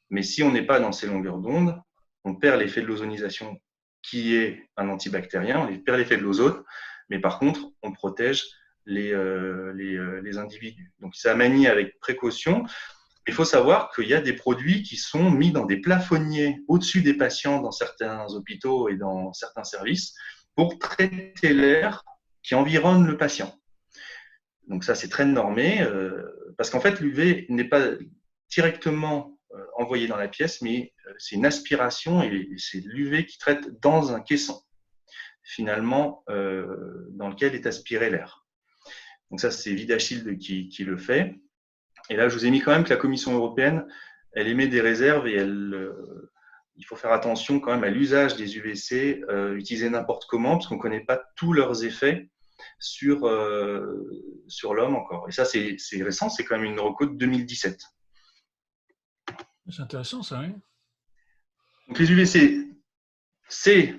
Mais si on n'est pas dans ces longueurs d'onde, on perd l'effet de l'ozonisation, qui est un antibactérien, on perd l'effet de l'ozone, mais par contre, on protège les individus. Donc, c'est à manier avec précaution. Il faut savoir qu'il y a des produits qui sont mis dans des plafonniers au-dessus des patients dans certains hôpitaux et dans certains services pour traiter l'air qui environne le patient. Donc ça, c'est très normé parce qu'en fait, l'UV n'est pas directement envoyé dans la pièce, mais c'est une aspiration et c'est l'UV qui traite dans un caisson, finalement, dans lequel est aspiré l'air. Donc ça, c'est Vidachilde qui le fait. Et là, je vous ai mis quand même que la Commission européenne, elle émet des réserves et il faut faire attention quand même à l'usage des UVC utilisés n'importe comment, parce qu'on ne connaît pas tous leurs effets sur l'homme encore. Et ça, c'est récent, c'est quand même une reco de 2017. C'est intéressant ça, oui. Donc les UVC, c'est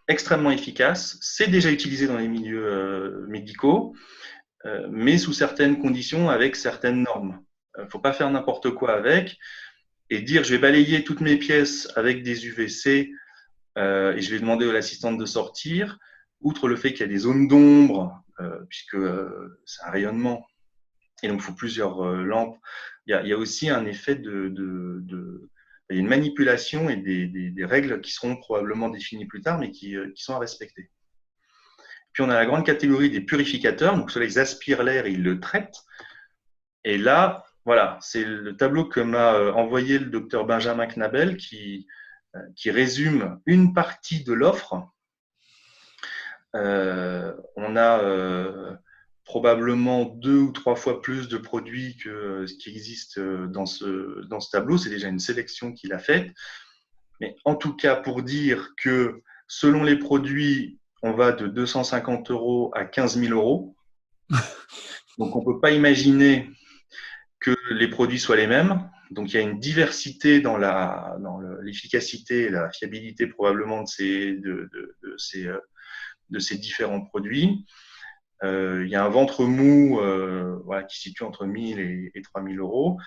extrêmement efficace, c'est déjà utilisé dans les milieux médicaux, mais sous certaines conditions, avec certaines normes. Il ne faut pas faire n'importe quoi avec et dire je vais balayer toutes mes pièces avec des UVC et je vais demander à l'assistante de sortir, outre le fait qu'il y a des zones d'ombre, puisque c'est un rayonnement, et donc il faut plusieurs lampes. Il y a aussi un effet il y a une manipulation et des règles qui seront probablement définies plus tard, mais qui sont à respecter. Puis on a la grande catégorie des purificateurs, donc ceux-là, ils aspirent l'air et ils le traitent. Et là, voilà, c'est le tableau que m'a envoyé le docteur Benjamin Knabel qui résume une partie de l'offre. On a probablement 2 ou 3 fois plus de produits que ce qui existe dans ce tableau. C'est déjà une sélection qu'il a faite. Mais en tout cas, pour dire que selon les produits, on va de 250 € à 15 000 €. Donc, on ne peut pas imaginer que les produits soient les mêmes. Donc, il y a une diversité dans l'efficacité et la fiabilité probablement de ces différents produits. Il y a un ventre mou qui se situe entre 1 000 et 3 000 €.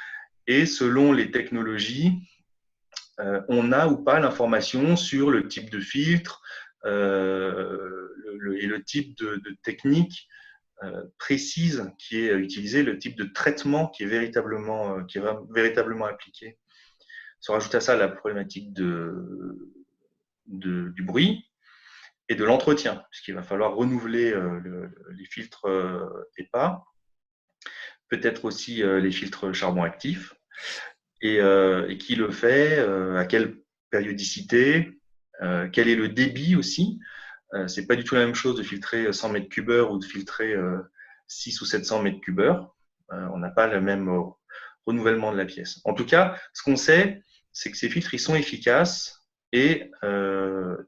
Et selon les technologies, on a ou pas l'information sur le type de filtre et le type de technique précise qui est utilisée, le type de traitement qui est véritablement appliqué. Se rajoute à ça la problématique du bruit et de l'entretien, puisqu'il va falloir renouveler les filtres EPA, peut-être aussi les filtres charbon actif, et qui le fait, à quelle périodicité, quel est le débit aussi. C'est pas du tout la même chose de filtrer 100 mètres cubeurs ou de filtrer 600 ou 700 mètres cubeurs. On n'a pas le même renouvellement de la pièce. En tout cas, ce qu'on sait, c'est que ces filtres, ils sont efficaces et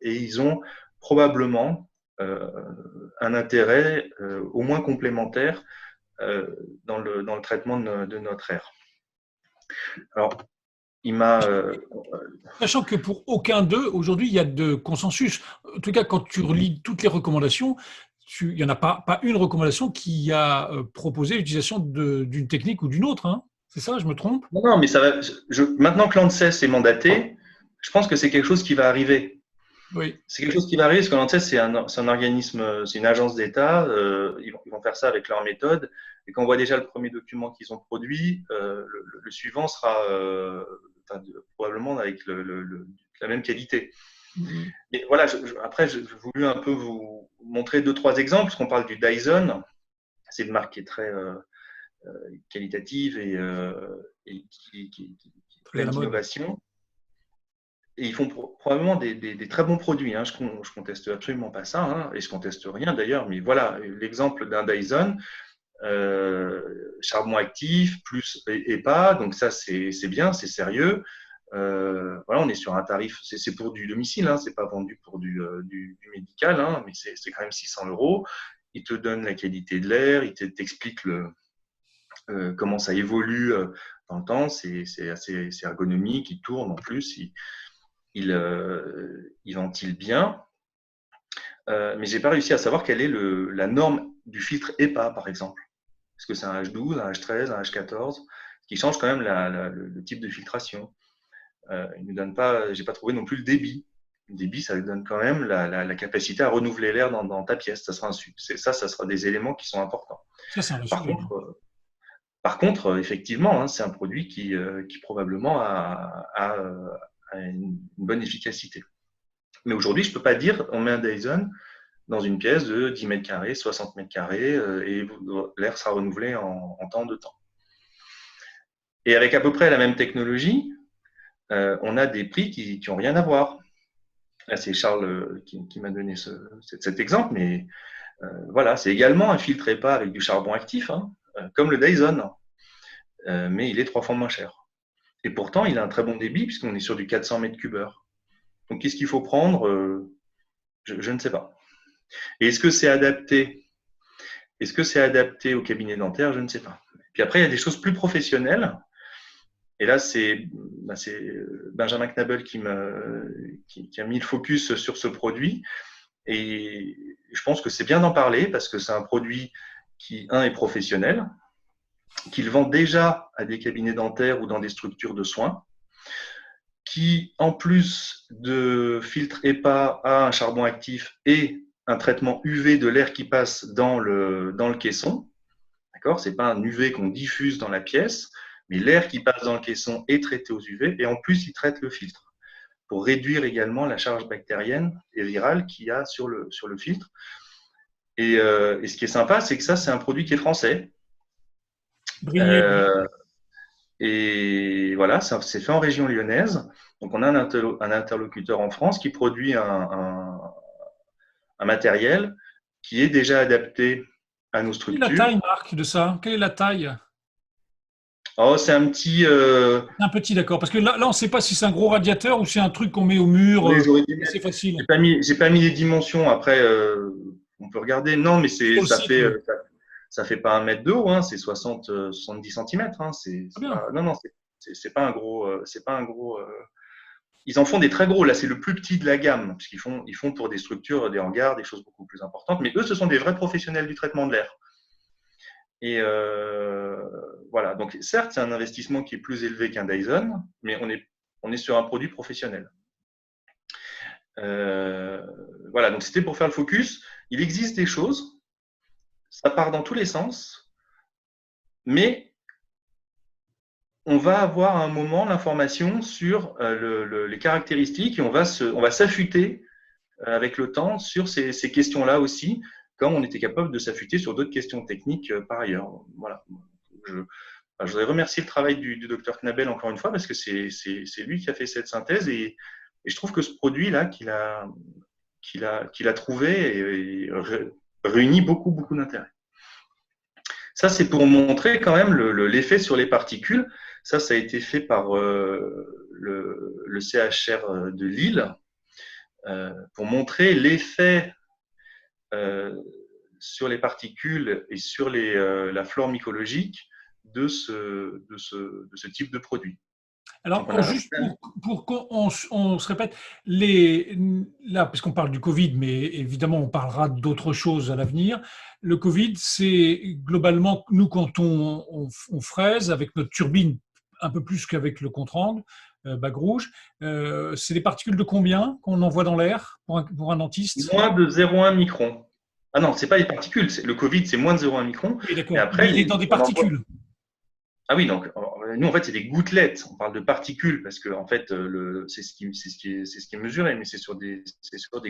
ils ont probablement un intérêt au moins complémentaire dans le traitement de notre air. Alors, il m'a… Sachant que pour aucun d'eux, aujourd'hui, il y a de consensus. En tout cas, quand tu relis toutes les recommandations, il n'y en a pas une recommandation qui a proposé l'utilisation d'une technique ou d'une autre. Hein. C'est ça, je me trompe? Non, mais ça va. Maintenant que l'ANSES est mandaté, je pense que c'est quelque chose qui va arriver. Oui. C'est quelque chose qui va arriver parce que l'ANSES, c'est un organisme, c'est une agence d'État. Ils vont faire ça avec leur méthode. Et quand on voit déjà le premier document qu'ils ont produit, le suivant sera probablement avec la même qualité. Mm-hmm. Mais voilà, après, j'ai voulu un peu vous montrer 2-3 exemples, parce qu'on parle du Dyson. C'est une marque qui est très qualitative et qui est pleine d'innovation. Et ils font probablement des très bons produits. Hein. Je conteste absolument pas ça, hein, et je conteste rien d'ailleurs. Mais voilà, l'exemple d'un Dyson, charbon actif plus EPA, donc ça c'est bien, c'est sérieux. Voilà, on est sur un tarif, c'est pour du domicile, hein, c'est pas vendu pour du médical, hein, mais c'est quand même 600 €. Il te donne la qualité de l'air, il t'explique comment ça évolue dans le temps, c'est assez ergonomique, il tourne en plus, il ventile bien. Mais j'ai pas réussi à savoir quelle est la norme du filtre EPA, par exemple. Est-ce que c'est un H12, un H13, un H14, qui change quand même le type de filtration. Il ne donne pas, j'ai pas trouvé non plus le débit. Le débit, ça donne quand même la capacité à renouveler l'air dans ta pièce. Ça sera des éléments qui sont importants. Ça, c'est un par contre, effectivement, hein, c'est un produit qui probablement a une bonne efficacité. Mais aujourd'hui, je ne peux pas dire on met un Dyson dans une pièce de 10 mètres carrés, 60 mètres carrés, et l'air sera renouvelé en temps de temps. Et avec à peu près la même technologie, on a des prix qui n'ont rien à voir. Là, c'est Charles qui m'a donné cet exemple, mais voilà, c'est également un filtre EPA avec du charbon actif, hein, comme le Dyson, mais il est 3 fois moins cher. Et pourtant, il a un très bon débit puisqu'on est sur du 400 mètres cubeurs. Donc, qu'est-ce qu'il faut prendre? Je ne sais pas. Et est-ce que c'est adapté? Est-ce que c'est adapté au cabinet dentaire? Je ne sais pas. Puis après, il y a des choses plus professionnelles. Et là, c'est Benjamin Knabel qui a mis le focus sur ce produit. Et je pense que c'est bien d'en parler parce que c'est un produit qui, est professionnel, qu'il vend déjà à des cabinets dentaires ou dans des structures de soins, qui, en plus de filtre EPA, a un charbon actif et un traitement UV de l'air qui passe dans le caisson. D'accord ? Ce n'est pas un UV qu'on diffuse dans la pièce, mais l'air qui passe dans le caisson est traité aux UV et en plus, il traite le filtre pour réduire également la charge bactérienne et virale qu'il y a sur le filtre. Et ce qui est sympa, c'est que ça, c'est un produit qui est français. Et voilà, c'est fait en région lyonnaise. Donc, on a un interlocuteur en France qui produit un matériel qui est déjà adapté à nos structures. Quelle est la taille, Marc, de ça? Quelle est la taille? Oh, c'est un petit. Un petit, d'accord. Parce que là, on ne sait pas si c'est un gros radiateur ou si c'est un truc qu'on met au mur. C'est facile. J'ai pas mis les dimensions. Après, on peut regarder. Non, mais ça fait pas 1 mètre de haut. Hein, c'est 70 cm. Hein, c'est pas un gros. Ils en font des très gros. Là, c'est le plus petit de la gamme, puisqu'ils font pour des structures, des hangars, des choses beaucoup plus importantes. Mais eux, ce sont des vrais professionnels du traitement de l'air. Et voilà. Donc, certes, c'est un investissement qui est plus élevé qu'un Dyson, mais on est sur un produit professionnel. Voilà. Donc, c'était pour faire le focus. Il existe des choses. Ça part dans tous les sens, mais on va avoir à un moment l'information sur les caractéristiques et on va s'affûter avec le temps sur ces questions-là aussi, comme on était capable de s'affûter sur d'autres questions techniques par ailleurs. Voilà. Je voudrais remercier le travail du docteur Knabel encore une fois parce que c'est lui qui a fait cette synthèse et je trouve que ce produit-là qu'il a trouvé réunit beaucoup d'intérêt. Ça, c'est pour montrer quand même l'effet sur les particules. Ça a été fait par le CHR de Lille pour montrer l'effet sur les particules et sur la flore mycologique de ce type de produit. Alors, juste pour qu'on se répète, là, puisqu'on parle du Covid, mais évidemment, on parlera d'autres choses à l'avenir. Le Covid, c'est globalement, nous, quand on fraise avec notre turbine, un peu plus qu'avec le contre-angle, bague rouge, c'est des particules de combien qu'on envoie dans l'air pour un dentiste? Moins de 0,1 micron. Ah non, ce n'est pas des particules. Le Covid, c'est moins de 0,1 micron. Oui, d'accord. Après, il est dans des particules. Ah oui, donc nous en fait c'est des gouttelettes. On parle de particules parce que en fait c'est ce qui est mesuré, mais c'est sur des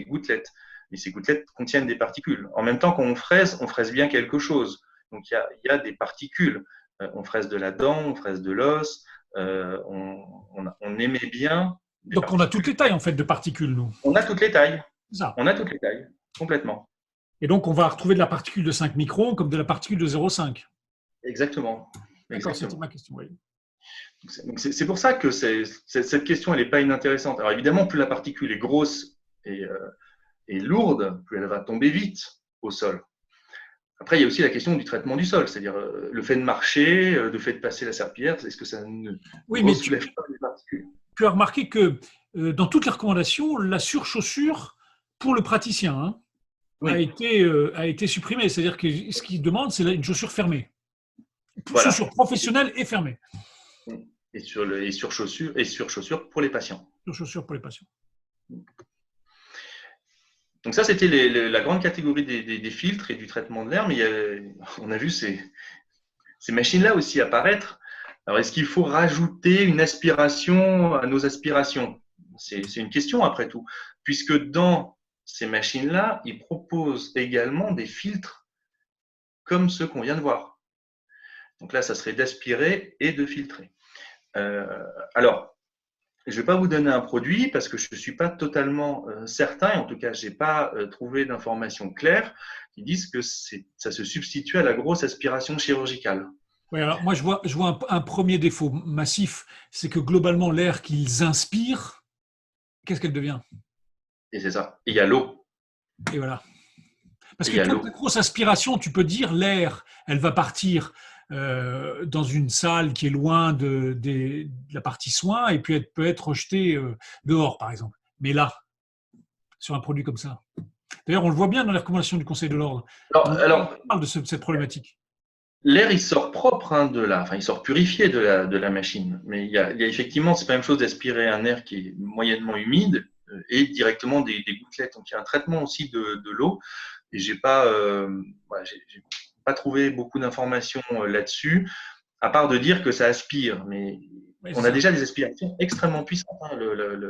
gouttelettes. Mais ces gouttelettes contiennent des particules. En même temps, quand on fraise bien quelque chose. Donc il y a des particules. On fraise de la dent, on fraise de l'os. On émet bien. Donc on a toutes les tailles en fait de particules, nous. On a toutes les tailles. Ça. On a toutes les tailles, complètement. Et donc on va retrouver de la particule de 5 microns comme de la particule de 0,5. Exactement. D'accord, c'était ma question. Oui. C'est pour ça que cette question, elle n'est pas inintéressante. Alors évidemment, plus la particule est grosse et lourde, plus elle va tomber vite au sol. Après, il y a aussi la question du traitement du sol, c'est-à-dire le fait de marcher, le fait de passer la serpillière, est-ce que ça ne soulève pas les particules? Tu as remarqué que dans toutes les recommandations, la surchaussure pour le praticien a été supprimée. C'est-à-dire que ce qu'il demande, c'est une chaussure fermée. Voilà. Chaussures professionnelles et fermées. Et sur chaussures pour les patients. Sur chaussures pour les patients. Donc ça, c'était la grande catégorie des filtres et du traitement de l'air, mais on a vu ces machines-là aussi apparaître. Alors, est-ce qu'il faut rajouter une aspiration à nos aspirations? C'est une question après tout, puisque dans ces machines-là, ils proposent également des filtres comme ceux qu'on vient de voir. Donc là, ça serait d'aspirer et de filtrer. Alors, je ne vais pas vous donner un produit parce que je ne suis pas totalement certain, et en tout cas, je n'ai pas trouvé d'informations claires qui disent que ça se substitue à la grosse aspiration chirurgicale. Oui, alors moi, je vois un premier défaut massif, c'est que globalement, l'air qu'ils inspirent qu'est-ce qu'elle devient? Et c'est ça. Et il y a l'eau. Et voilà. Parce Et il que y a toi, l'eau. ta grosse aspiration, tu peux dire l'air, elle va partir dans une salle qui est loin de la partie soins et puis elle peut être rejetée dehors, par exemple. Mais là, sur un produit comme ça. D'ailleurs, on le voit bien dans les recommandations du Conseil de l'ordre. On Alors, parle de cette problématique. l'air, il sort propre enfin, il sort purifié de la machine. Mais il y a effectivement, c'est pas la même chose d'aspirer un air qui est moyennement humide et directement des gouttelettes. Donc, il y a un traitement aussi de l'eau. Et voilà, j'ai pas trouvé beaucoup d'informations là-dessus, à part de dire que ça aspire. Mais Ouais, on c'est a ça. déjà des aspirations extrêmement puissantes. Hein.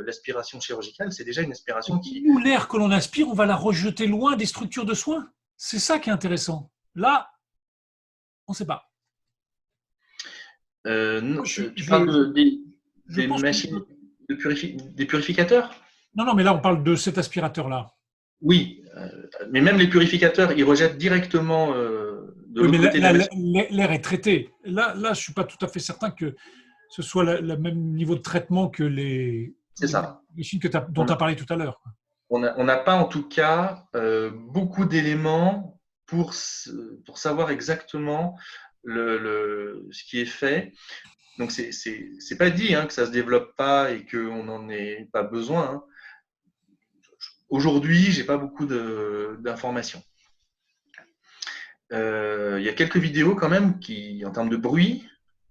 L'aspiration chirurgicale, c'est déjà une aspiration qui. Nous, l'air que l'on aspire, on va la rejeter loin des structures de soins. C'est ça qui est intéressant. Là, on ne sait pas. Non, Je, tu parles je des pense que machines, des purificateurs? non, non, mais là, on parle de cet aspirateur-là. Oui, mais même les purificateurs, ils rejettent directement de Oui, mais l'autre côté de la machine. l'air est traité. Là, je ne suis pas tout à fait certain que ce soit le même niveau de traitement que C'est les ça. machines dont On tu as parlé tout à l'heure. on n'a pas en tout cas beaucoup d'éléments pour savoir exactement ce qui est fait. Donc, c'est pas dit hein, que ça se développe pas et qu'on n'en ait pas besoin. Hein. Aujourd'hui, j'ai pas beaucoup d'informations. Il y a quelques vidéos quand même qui, en termes de bruit,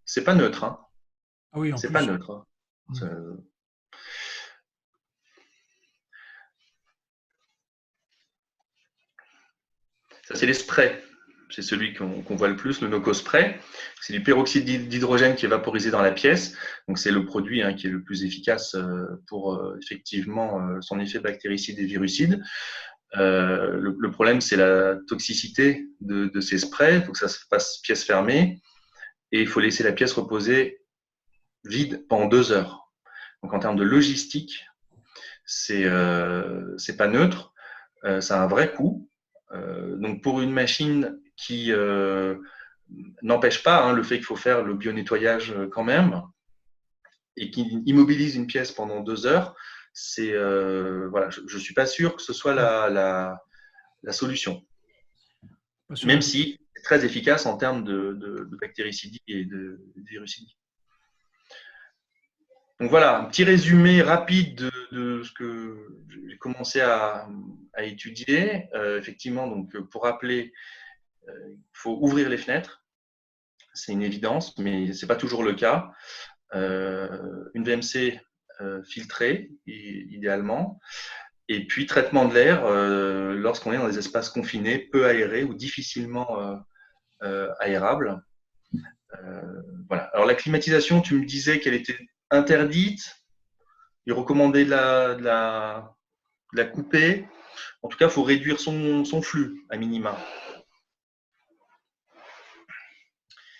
c'est pas neutre. Hein. Ah oui, en C'est pas plus. neutre. Hein. Mm. Ça, c'est les sprays. C'est celui qu'on voit le plus, le Nocospray. C'est du peroxyde d'hydrogène qui est vaporisé dans la pièce. Donc, c'est le produit hein, qui est le plus efficace pour effectivement son effet bactéricide et virucide. Le problème, c'est la toxicité de ces sprays. Il faut que ça se passe pièce fermée et il faut laisser la pièce reposer vide pendant 2 heures. Donc, en termes de logistique, c'est pas neutre. Ça a un vrai coût. Donc, pour une machine qui n'empêche pas hein, le fait qu'il faut faire le bio-nettoyage quand même et qui immobilise une pièce pendant 2 heures, voilà, je ne suis pas sûr que ce soit la solution. Pas sûr non Même plus. si c'est très efficace en termes de bactéricidie et de virucidie. Donc voilà, un petit résumé rapide de ce que j'ai commencé à étudier. Effectivement, donc pour rappeler, il faut ouvrir les fenêtres. C'est une évidence, mais ce n'est pas toujours le cas. Une VMC filtrée, idéalement. Et puis, traitement de l'air lorsqu'on est dans des espaces confinés, peu aérés ou difficilement aérables. Voilà. Alors, la climatisation, tu me disais qu'elle était interdite. Il est recommandé de la couper. En tout cas, il faut réduire son flux à minima.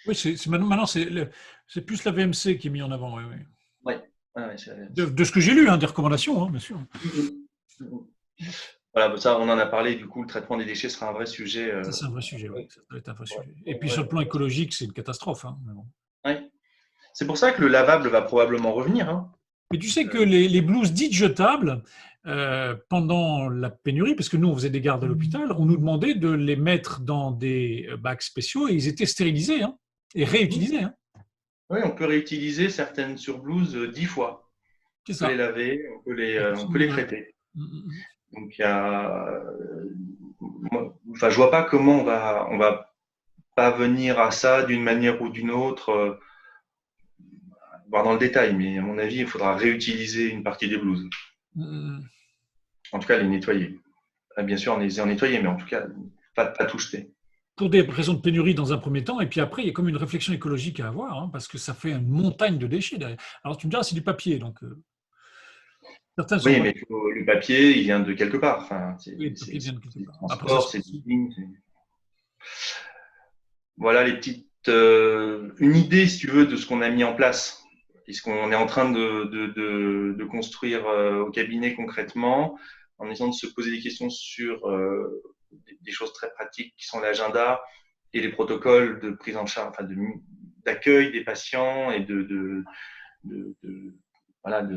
Oui, maintenant, c'est plus la VMC qui est mise en avant. Oui, oui. Oui, ouais, De ce que j'ai lu, hein, des recommandations, hein, bien sûr. Voilà, ça, on en a parlé. Du coup, le traitement des déchets sera un vrai sujet. Ça, c'est un vrai sujet, oui. Ça doit être un vrai Ouais, sujet. Et puis, ouais, sur le plan écologique, c'est une catastrophe. Hein, mais bon. ouais. C'est pour ça que le lavable va probablement revenir. Hein. Mais tu sais que les blouses dites jetables, pendant la pénurie, parce que nous, on faisait des gardes à l'hôpital, on nous demandait de les mettre dans des bacs spéciaux et ils étaient stérilisés hein, et réutilisés. Hein. Oui, on peut réutiliser certaines surblouses 10 fois. C'est On peut les ça. laver, on peut les traiter. Donc, enfin, je vois pas comment on va pas venir à ça d'une manière ou d'une autre, voir dans le détail, mais à mon avis, il faudra réutiliser une partie des blouses. En tout cas, les nettoyer. Bien sûr, les en nettoyer, mais en tout cas, pas tout jeter. Pour des raisons de pénurie dans un premier temps, et puis après, il y a comme une réflexion écologique à avoir, hein, parce que ça fait une montagne de déchets derrière. Alors tu me diras, c'est du papier, donc certains sont Oui, pas. mais le papier, il vient de quelque part. Enfin, Oui, le papier vient de quelque du part. Après, ça transport, se c'est du recycle. ligne. Voilà les petites. Une idée, si tu veux, de ce qu'on a mis en place et ce qu'on est en train de construire au cabinet concrètement, en essayant de se poser des questions sur des choses très pratiques qui sont l'agenda et les protocoles de prise en charge, enfin d'accueil des patients et voilà,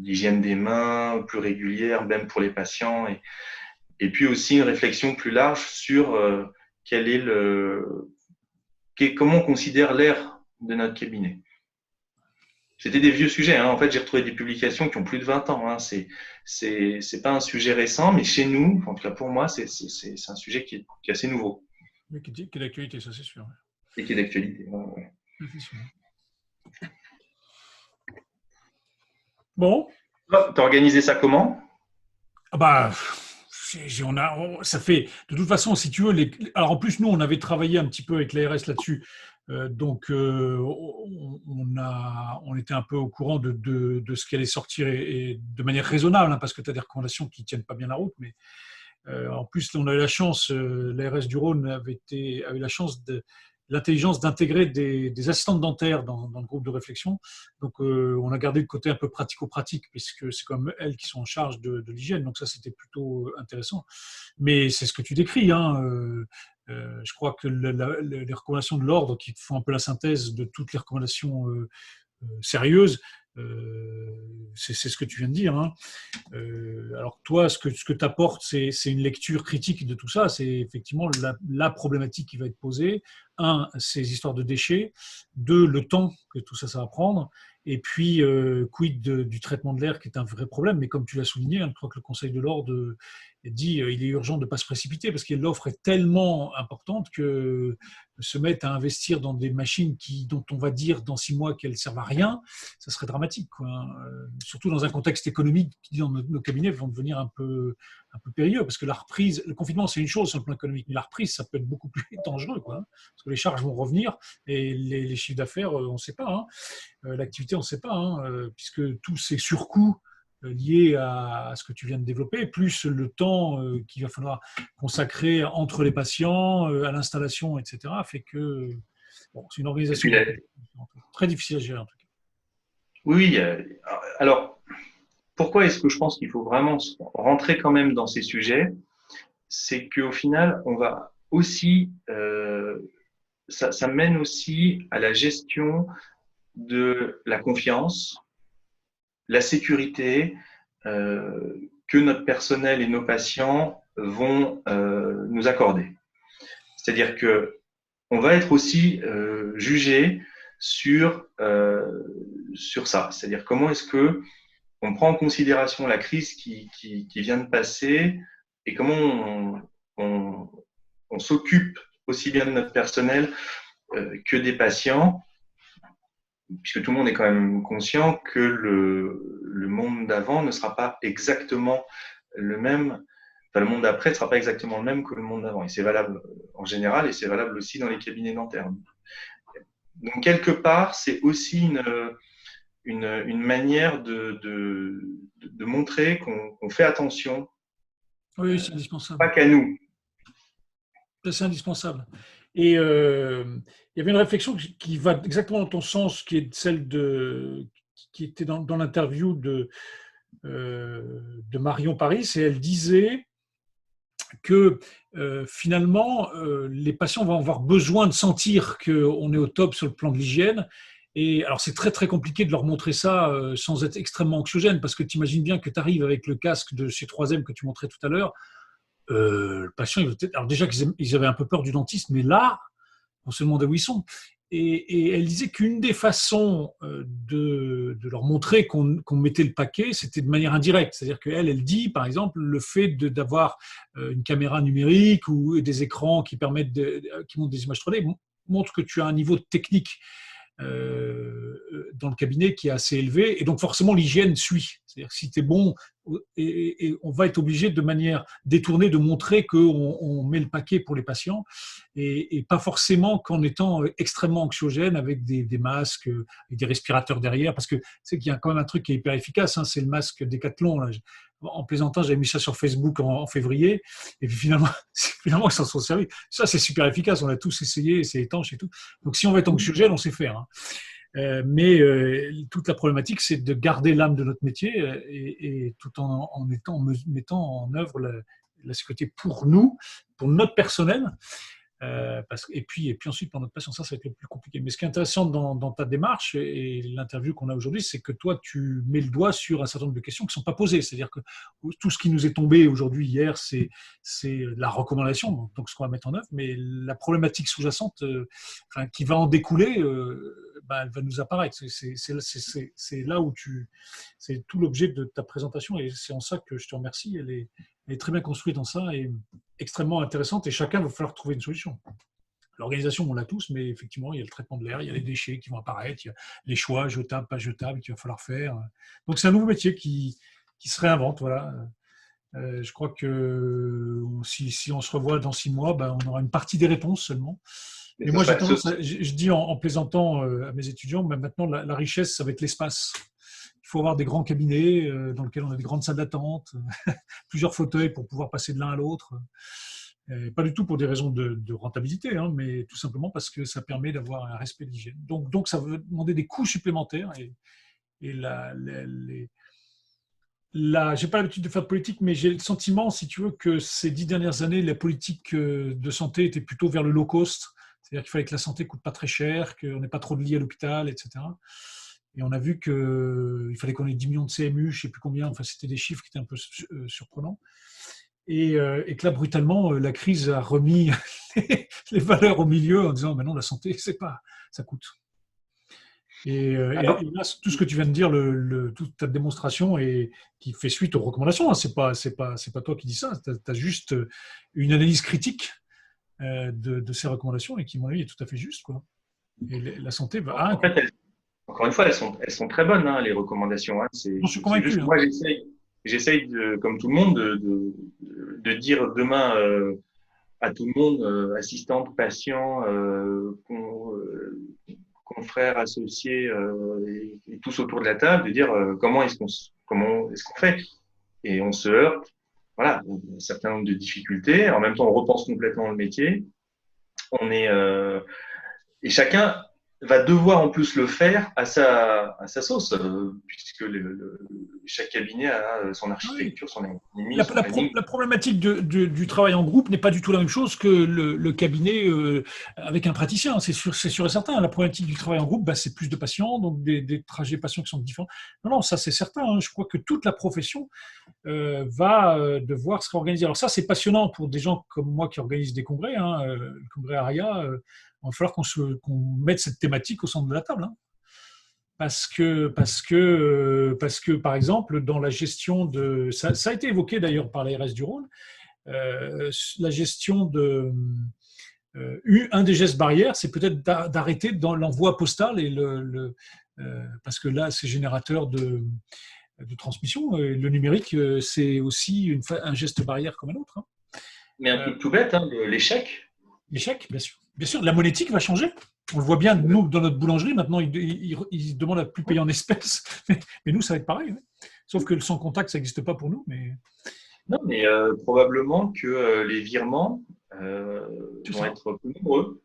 d'hygiène des mains plus régulière, même pour les patients, et puis aussi une réflexion plus large sur quel est comment on considère l'air de notre cabinet. C'était des vieux sujets. Hein. En fait, j'ai retrouvé des publications qui ont plus de 20 ans. Hein. C'est pas un sujet récent, mais chez nous, en tout cas pour moi, c'est un sujet qui est assez nouveau. Mais qui est d'actualité, ça c'est sûr. Et qui est d'actualité. Ouais. Bon. Tu as organisé ça comment? Ça fait, de toute façon, si tu veux, alors en plus, nous, on avait travaillé un petit peu avec l'ARS là-dessus. Donc, on était un peu au courant de ce qui allait sortir et de manière raisonnable, hein, parce que tu as des recommandations qui ne tiennent pas bien la route. Mais en plus, on a eu la chance, l'ARS du Rhône a eu la chance l'intelligence d'intégrer des assistantes dentaires dans le groupe de réflexion. Donc, on a gardé le côté un peu pratico-pratique, puisque c'est comme elles qui sont en charge de l'hygiène. Donc, ça, c'était plutôt intéressant. Mais c'est ce que tu décris, hein. Je crois que les recommandations de l'ordre, qui font un peu la synthèse de toutes les recommandations sérieuses, c'est ce que tu viens de dire. Hein. Alors toi, ce que tu apportes, c'est une lecture critique de tout ça. C'est effectivement la problématique qui va être posée. Un, ces histoires de déchets. Deux, le temps que tout ça va prendre. Et puis, quid du traitement de l'air, qui est un vrai problème. Mais comme tu l'as souligné, hein, je crois que le Conseil de l'ordre dit il est urgent de ne pas se précipiter parce que l'offre est tellement importante que se mettre à investir dans des machines dont on va dire dans 6 mois qu'elles ne servent à rien, ça serait dramatique, quoi. Surtout dans un contexte économique qui, dans nos cabinets, vont devenir un peu périlleux, parce que la reprise, le confinement, c'est une chose sur le plan économique, mais la reprise, ça peut être beaucoup plus dangereux, quoi, parce que les charges vont revenir et les chiffres d'affaires, on ne sait pas, hein. L'activité, on ne sait pas, hein, puisque tous ces surcoûts liés à ce que tu viens de développer, plus le temps qu'il va falloir consacrer entre les patients, à l'installation, etc., fait que c'est une organisation très difficile à gérer, en tout cas. Oui, alors, pourquoi est-ce que je pense qu'il faut vraiment rentrer quand même dans ces sujets? C'est qu'au final, on va aussi, ça mène aussi à la gestion de la confiance, la sécurité que notre personnel et nos patients vont nous accorder. C'est-à-dire que on va être aussi jugé sur ça. C'est-à-dire comment est-ce que on prend en considération la crise qui vient de passer et comment on s'occupe aussi bien de notre personnel que des patients, puisque tout le monde est quand même conscient que le monde d'avant ne sera pas exactement le même, enfin le monde d'après ne sera pas exactement le même que le monde d'avant. Et c'est valable en général et c'est valable aussi dans les cabinets dentaires. Donc quelque part, c'est aussi une manière de montrer qu'on fait attention. Oui, c'est indispensable. Pas qu'à nous. C'est indispensable. Et il y avait une réflexion qui va exactement dans ton sens, qui est celle qui était dans l'interview de Marion Paris, et elle disait que finalement, les patients vont avoir besoin de sentir qu'on est au top sur le plan de l'hygiène. Et alors, c'est très, très compliqué de leur montrer ça sans être extrêmement anxiogène, parce que tu imagines bien que tu arrives avec le casque de chez 3M que tu montrais tout à l'heure. Le patient, alors déjà qu'ils avaient un peu peur du dentiste, mais là, on se demandait où ils sont. Et elle disait qu'une des façons de leur montrer qu'on mettait le paquet, c'était de manière indirecte. C'est-à-dire qu'elle dit, par exemple, le fait d'avoir une caméra numérique ou des écrans qui permettent qui montrent des images 3D montre que tu as un niveau technique dans le cabinet qui est assez élevé, et donc forcément l'hygiène suit. C'est-à-dire que si tu es bon, et on va être obligé de manière détournée de montrer qu'on met le paquet pour les patients, et pas forcément qu'en étant extrêmement anxiogène avec des masques, avec des respirateurs derrière, parce que c'est qu'il y a quand même un truc qui est hyper efficace, hein, c'est le masque Decathlon, là. En plaisantant, j'avais mis ça sur Facebook en février, et puis finalement ils s'en sont servis. Ça, c'est super efficace, on a tous essayé, c'est étanche et tout. Donc si on va être anxiogène, on sait faire, hein. Mais toute la problématique, c'est de garder l'âme de notre métier, et tout en mettant en œuvre la sécurité pour nous, pour notre personnel, Et puis ensuite, pour notre patient, ça va être le plus compliqué. Mais ce qui est intéressant dans ta démarche et l'interview qu'on a aujourd'hui, c'est que toi, tu mets le doigt sur un certain nombre de questions qui ne sont pas posées. C'est-à-dire que tout ce qui nous est tombé aujourd'hui, hier, c'est la recommandation, donc ce qu'on va mettre en œuvre, mais la problématique sous-jacente qui va en découler, elle va nous apparaître. C'est là où c'est tout l'objet de ta présentation et c'est en ça que je te remercie. Elle est très bien construite dans ça et extrêmement intéressante et chacun va falloir trouver une solution. L'organisation, on l'a tous, mais effectivement, il y a le traitement de l'air, il y a les déchets qui vont apparaître, il y a les choix jetables, pas jetables qu'il va falloir faire. Donc, c'est un nouveau métier qui se réinvente. Voilà. Je crois que si on se revoit dans 6 mois, on aura une partie des réponses seulement. Et moi, je dis en plaisantant à mes étudiants, maintenant, la richesse, ça va être l'espace. Il faut avoir des grands cabinets dans lesquels on a des grandes salles d'attente, plusieurs fauteuils pour pouvoir passer de l'un à l'autre. Pas du tout pour des raisons de rentabilité, mais tout simplement parce que ça permet d'avoir un respect de l'hygiène. Donc, ça va demander des coûts supplémentaires. Et j'ai pas l'habitude de faire de politique, mais j'ai le sentiment, si tu veux, que ces 10 dernières années, la politique de santé était plutôt vers le low cost. C'est-à-dire qu'il fallait que la santé coûte pas très cher, qu'on n'ait pas trop de lits à l'hôpital, etc. Et on a vu qu'il fallait qu'on ait 10 millions de CMU, je ne sais plus combien, enfin c'était des chiffres qui étaient un peu surprenants. Et que là, brutalement, la crise a remis les valeurs au milieu en disant, non, la santé, c'est pas, ça coûte. Et là, tout ce que tu viens de dire, toute ta démonstration qui fait suite aux recommandations, c'est pas toi qui dis ça, tu as juste une analyse critique de ces recommandations et qui, à mon avis, est tout à fait juste, quoi. Et la santé va... En fait, encore une fois, elles sont très bonnes, les recommandations. Je suis convaincu. Juste, moi, j'essaye, comme tout le monde, de dire demain à tout le monde, assistante, patient, confrères, associés et tous autour de la table, de dire comment est-ce qu'on fait. Et on se heurte, voilà, un certain nombre de difficultés. En même temps, on repense complètement le métier. Et chacun va devoir en plus le faire à sa sauce, puisque chaque cabinet a son architecture, son économie. La problématique du travail en groupe n'est pas du tout la même chose que le cabinet avec un praticien, c'est sûr et certain. La problématique du travail en groupe, c'est plus de patients, donc des trajets patients qui sont différents. Non, ça c'est certain. Je crois que toute la profession va devoir se réorganiser. Alors ça, c'est passionnant pour des gens comme moi qui organisent des congrès, le congrès ARIA. Il va falloir qu'on mette cette thématique au centre de la table. Parce que, par exemple, dans la gestion de... Ça a été évoqué d'ailleurs par l'ARS du Rhône, la gestion de... un des gestes barrières, c'est peut-être d'arrêter dans l'envoi postal, parce que là, c'est générateur de transmission. Le numérique, c'est aussi un geste barrière comme un autre. Mais un truc tout bête, l'échec. L'échec, bien sûr. Bien sûr, la monétique va changer. On le voit bien, nous, dans notre boulangerie, maintenant, ils demandent à plus payer en espèces. Mais nous, ça va être pareil. Sauf que le sans contact, ça n'existe pas pour nous. Non, mais probablement que les virements vont être plus nombreux.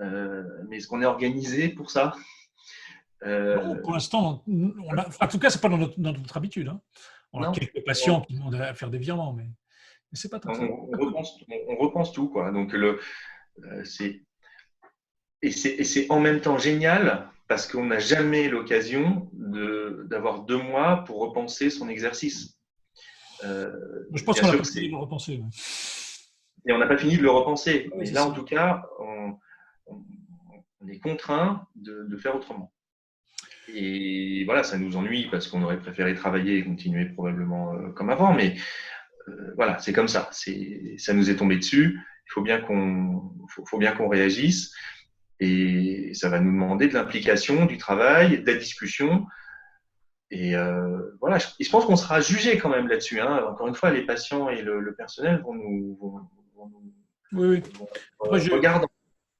Mais est-ce qu'on est organisé pour ça Non, pour l'instant, en tout cas, ce n'est pas dans notre habitude. On a quelques patients qui demandent à faire des virements, mais c'est pas tant ça. On repense tout, quoi. Donc, c'est en même temps génial parce qu'on n'a jamais l'occasion d'avoir 2 mois pour repenser son exercice. Je pense qu'on n'a pas fini de le repenser. Ouais. Et on n'a pas fini de le repenser. Mais là, en tout cas, on est contraint de faire autrement. Et voilà, ça nous ennuie parce qu'on aurait préféré travailler et continuer probablement comme avant. Mais voilà, c'est comme ça. Ça nous est tombé dessus. Il faut bien qu'on réagisse. Et ça va nous demander de l'implication, du travail, de la discussion. Et voilà, je pense qu'on sera jugé quand même là-dessus. Encore une fois, les patients et le personnel vont nous regarder.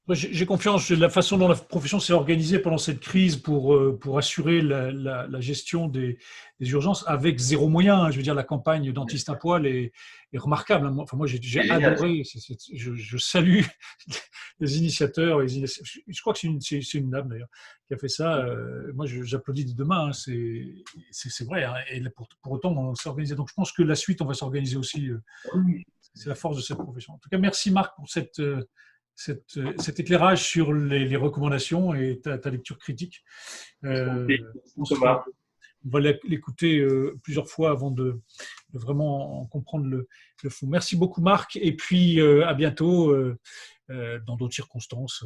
J'ai confiance de la façon dont la profession s'est organisée pendant cette crise pour assurer la gestion des urgences avec 0 moyen. Je veux dire, la campagne dentiste à poil est remarquable. Moi, j'ai adoré. Je salue les initiateurs. Je crois que c'est une dame d'ailleurs qui a fait ça. Moi, j'applaudis des 2 mains. C'est vrai. Et pour autant, on s'est organisé. Donc, je pense que la suite, on va s'organiser aussi. C'est la force de cette profession. En tout cas, merci Marc pour cette cet éclairage sur les recommandations et ta lecture critique. Je pense Thomas. on va l'écouter plusieurs fois avant de vraiment en comprendre le fond. Merci beaucoup, Marc. Et puis, à bientôt dans d'autres circonstances.